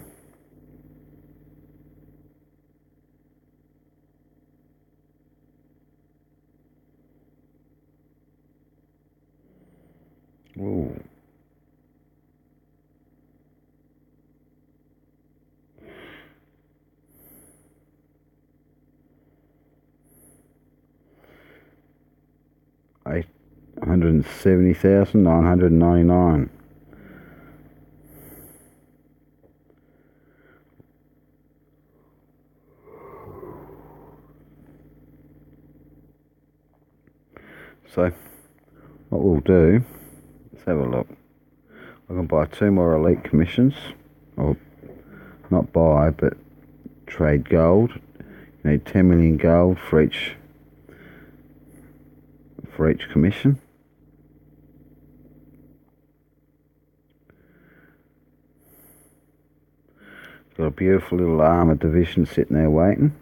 Ooh. $870,999. So what we'll do, let's have a look. I can buy 2 more elite commissions, or not buy, but trade gold. You need 10 million gold for each commission. Got a beautiful little armoured division sitting there waiting.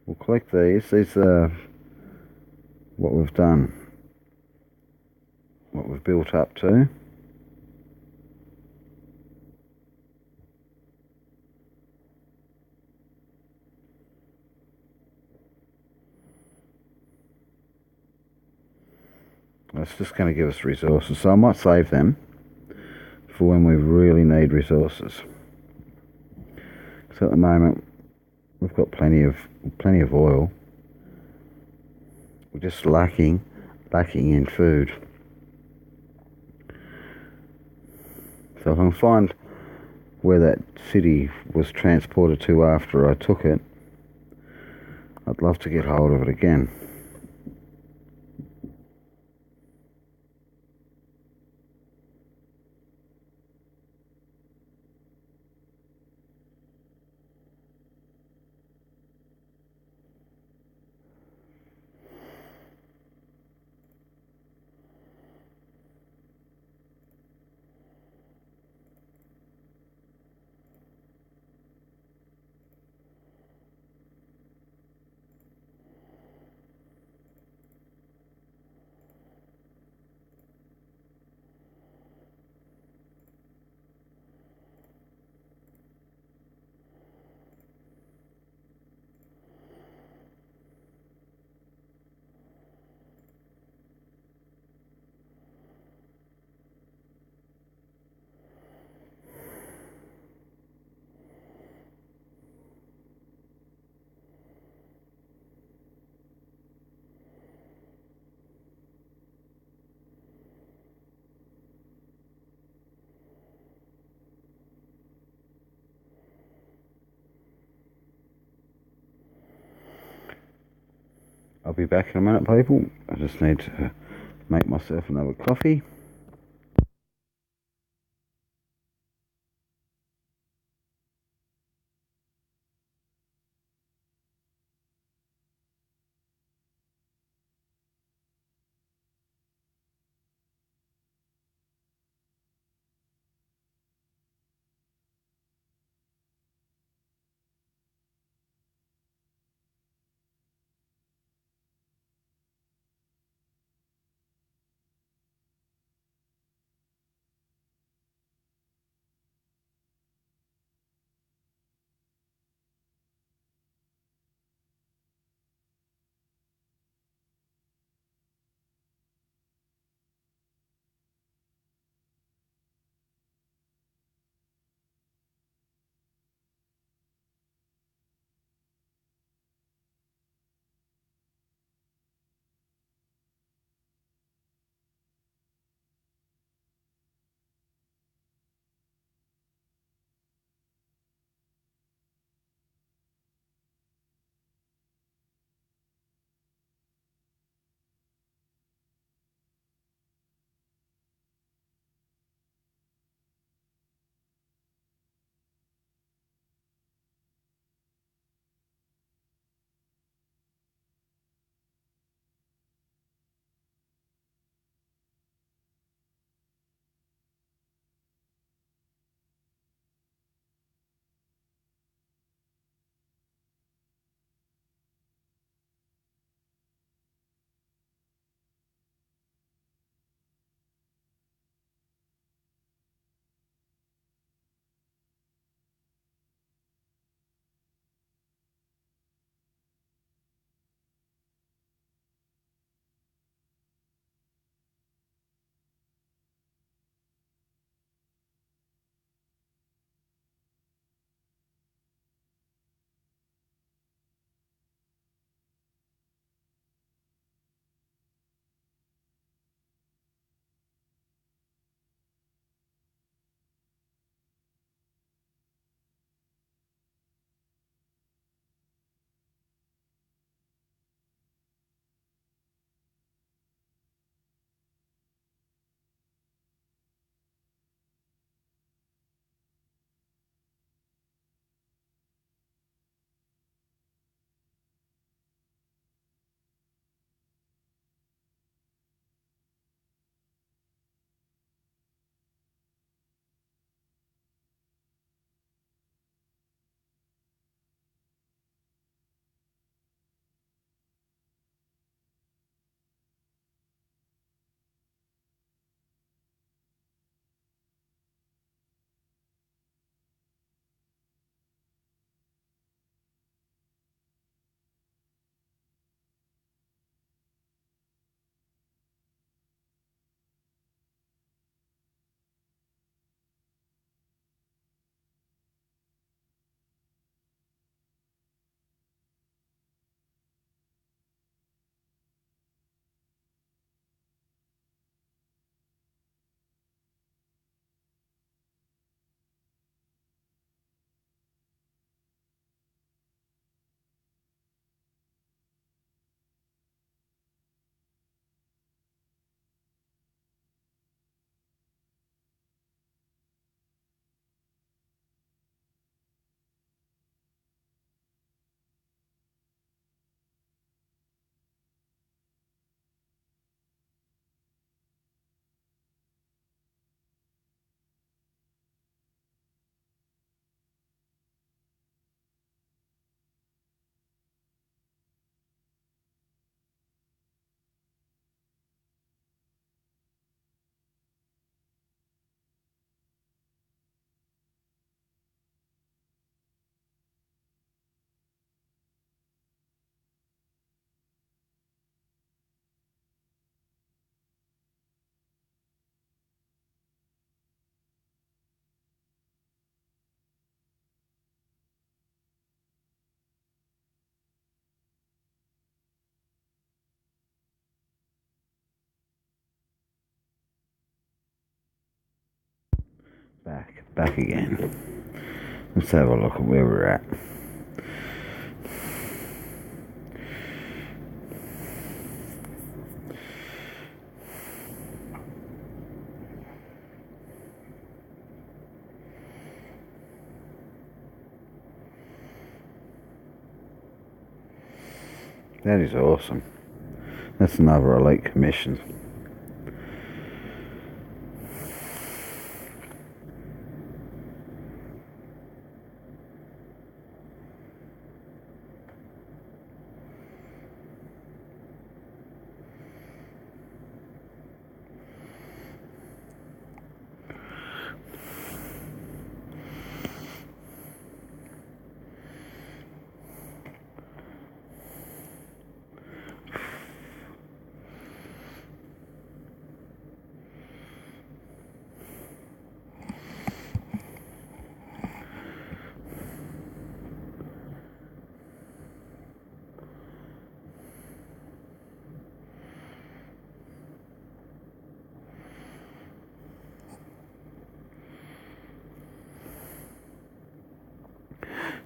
We'll collect these. These are what we've done, what we've built up to. That's just going to give us resources, so I might save them for when we really need resources. So at the moment we've got plenty of oil. We're just lacking in food. So if I can find where that city was transported to after I took it, I'd love to get hold of it again. I'll be back in a minute, people. I just need to make myself another coffee. back again. Let's have a look at where we're at. That is awesome. That's another elite commission.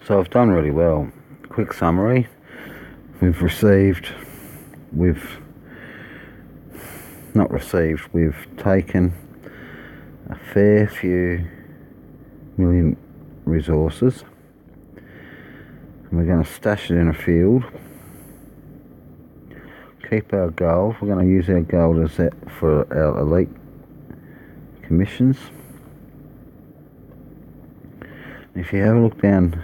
So I've done really well. Quick summary. We've taken a fair few million resources. And we're going to stash it in a field. Keep our gold. We're going to use our gold as that for our elite commissions. If you have a look down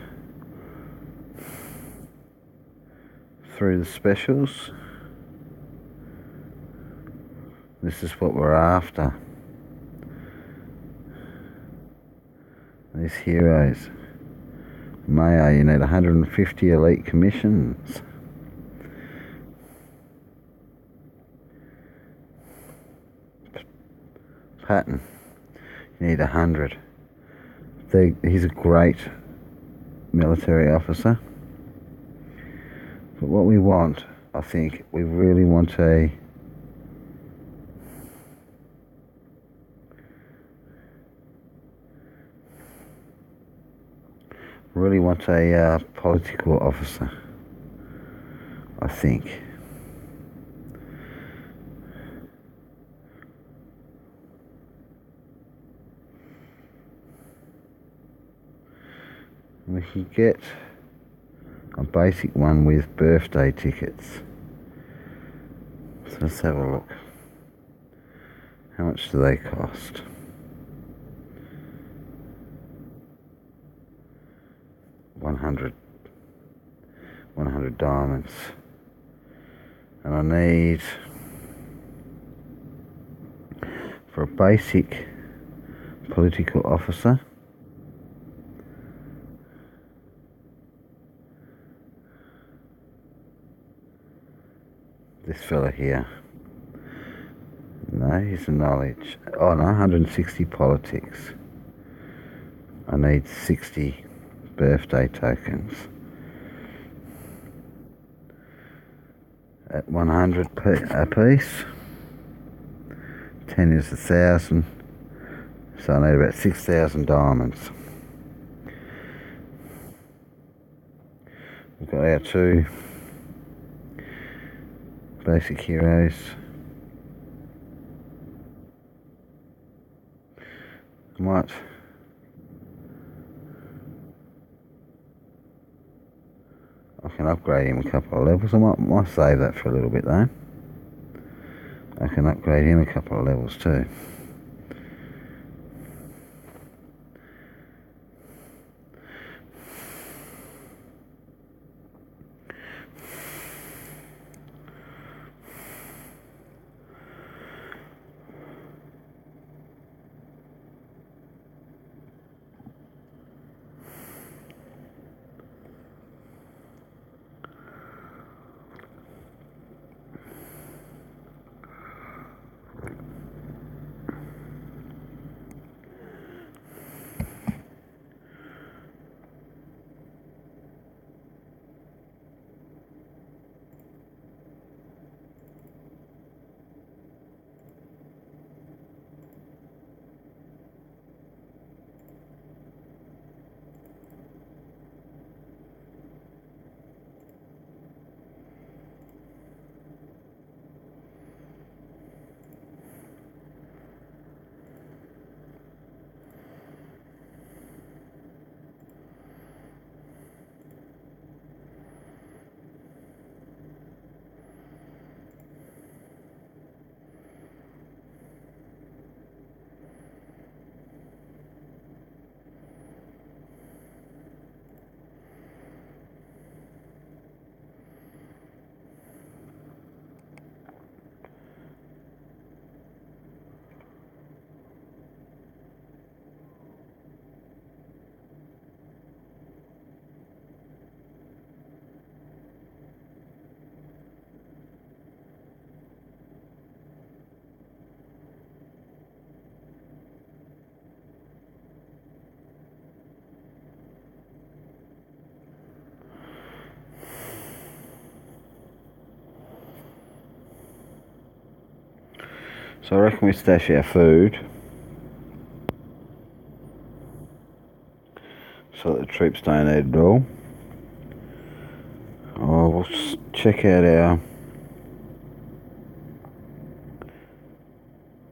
through the specials, this is what we're after. These heroes. Mayo, you need 150 elite commissions. Patton, you need 100. He's a great military officer. But what we want, I think, we really want a political officer, I think. We can get a basic one with birthday tickets. So let's have a look. How much do they cost? $100 diamonds. And I need, for a basic political officer, this fella here. No, he's a knowledge. Oh no, 160 politics. I need 60 birthday tokens. At 100 a piece. 10 is 1,000. So I need about 6,000 diamonds. We've got our two basic heroes. I can upgrade him a couple of levels. I might save that for a little bit though. I can upgrade him a couple of levels too. So I reckon we stash our food so that the troops don't eat it all. Oh, we'll check out our...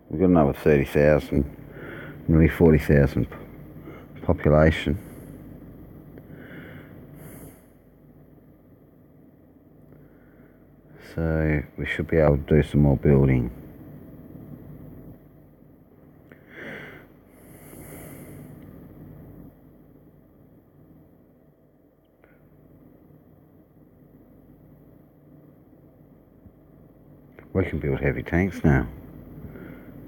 We've got another 30,000, nearly 40,000 population. So we should be able to do some more building. We can build heavy tanks now.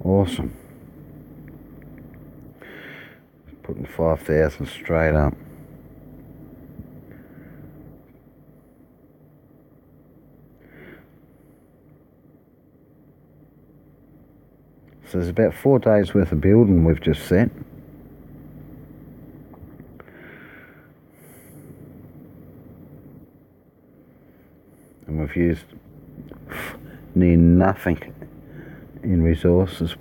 Awesome. Putting 5,000 straight up. So there's about 4 days worth of building we've just set. And we've used near nothing in resource-wise.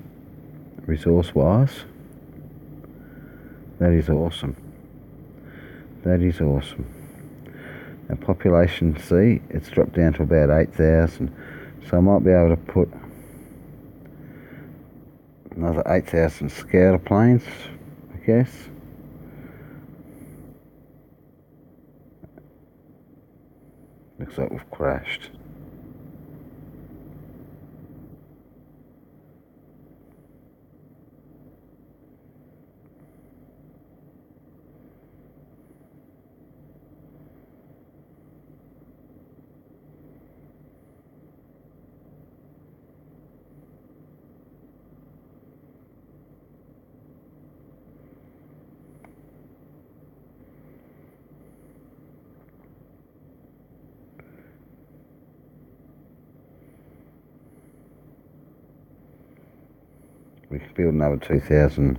That is awesome. That is awesome. Our population, see, it's dropped down to about 8,000. So I might be able to put another 8,000 scouter planes, I guess. Looks like we've crashed. We can build another 2,000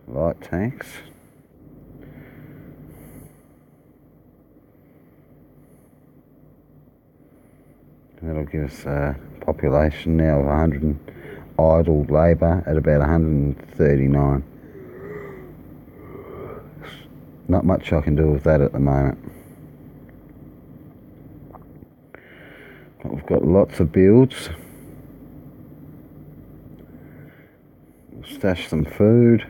light tanks. And that'll give us a population now of 100 idle labour at about 139. Not much I can do with that at the moment. But we've got lots of builds. We'll stash some food.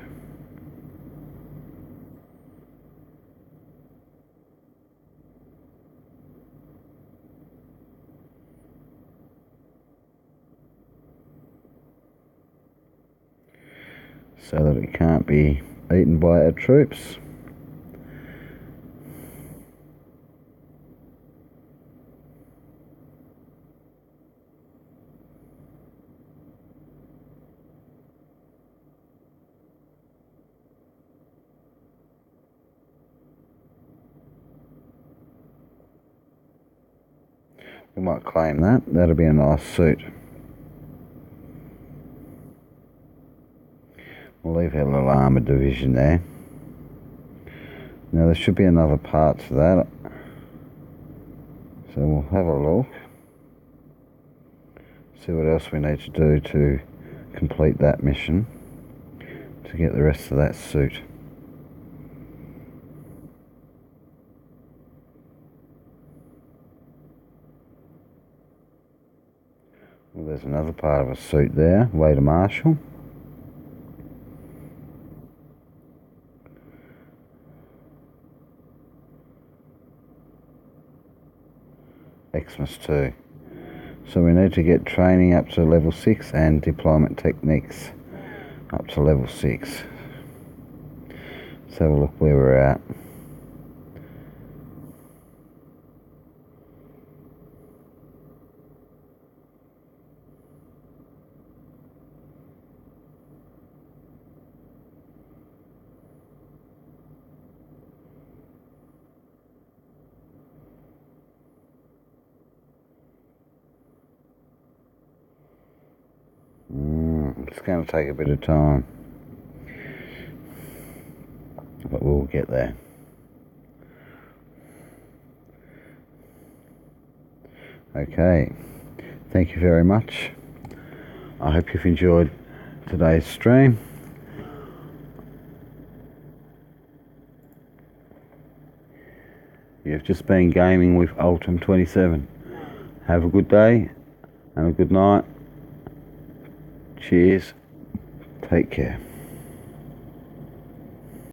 So that it can't be eaten by our troops. We might claim that. That'll be a nice suit. We'll leave our little armoured division there. Now there should be another part to that. So we'll have a look. See what else we need to do to complete that mission. To get the rest of that suit. Well, there's another part of a suit there, way to Marshall. Xmas 2. So we need to get training up to level 6 and deployment techniques up to level 6. Let's have a look where we're at. It's going to take a bit of time, but we'll get there. Okay, Thank you very much. I hope you've enjoyed today's stream. You've just been gaming with Ultum 27. Have a good day and a good night. Cheers. Take care.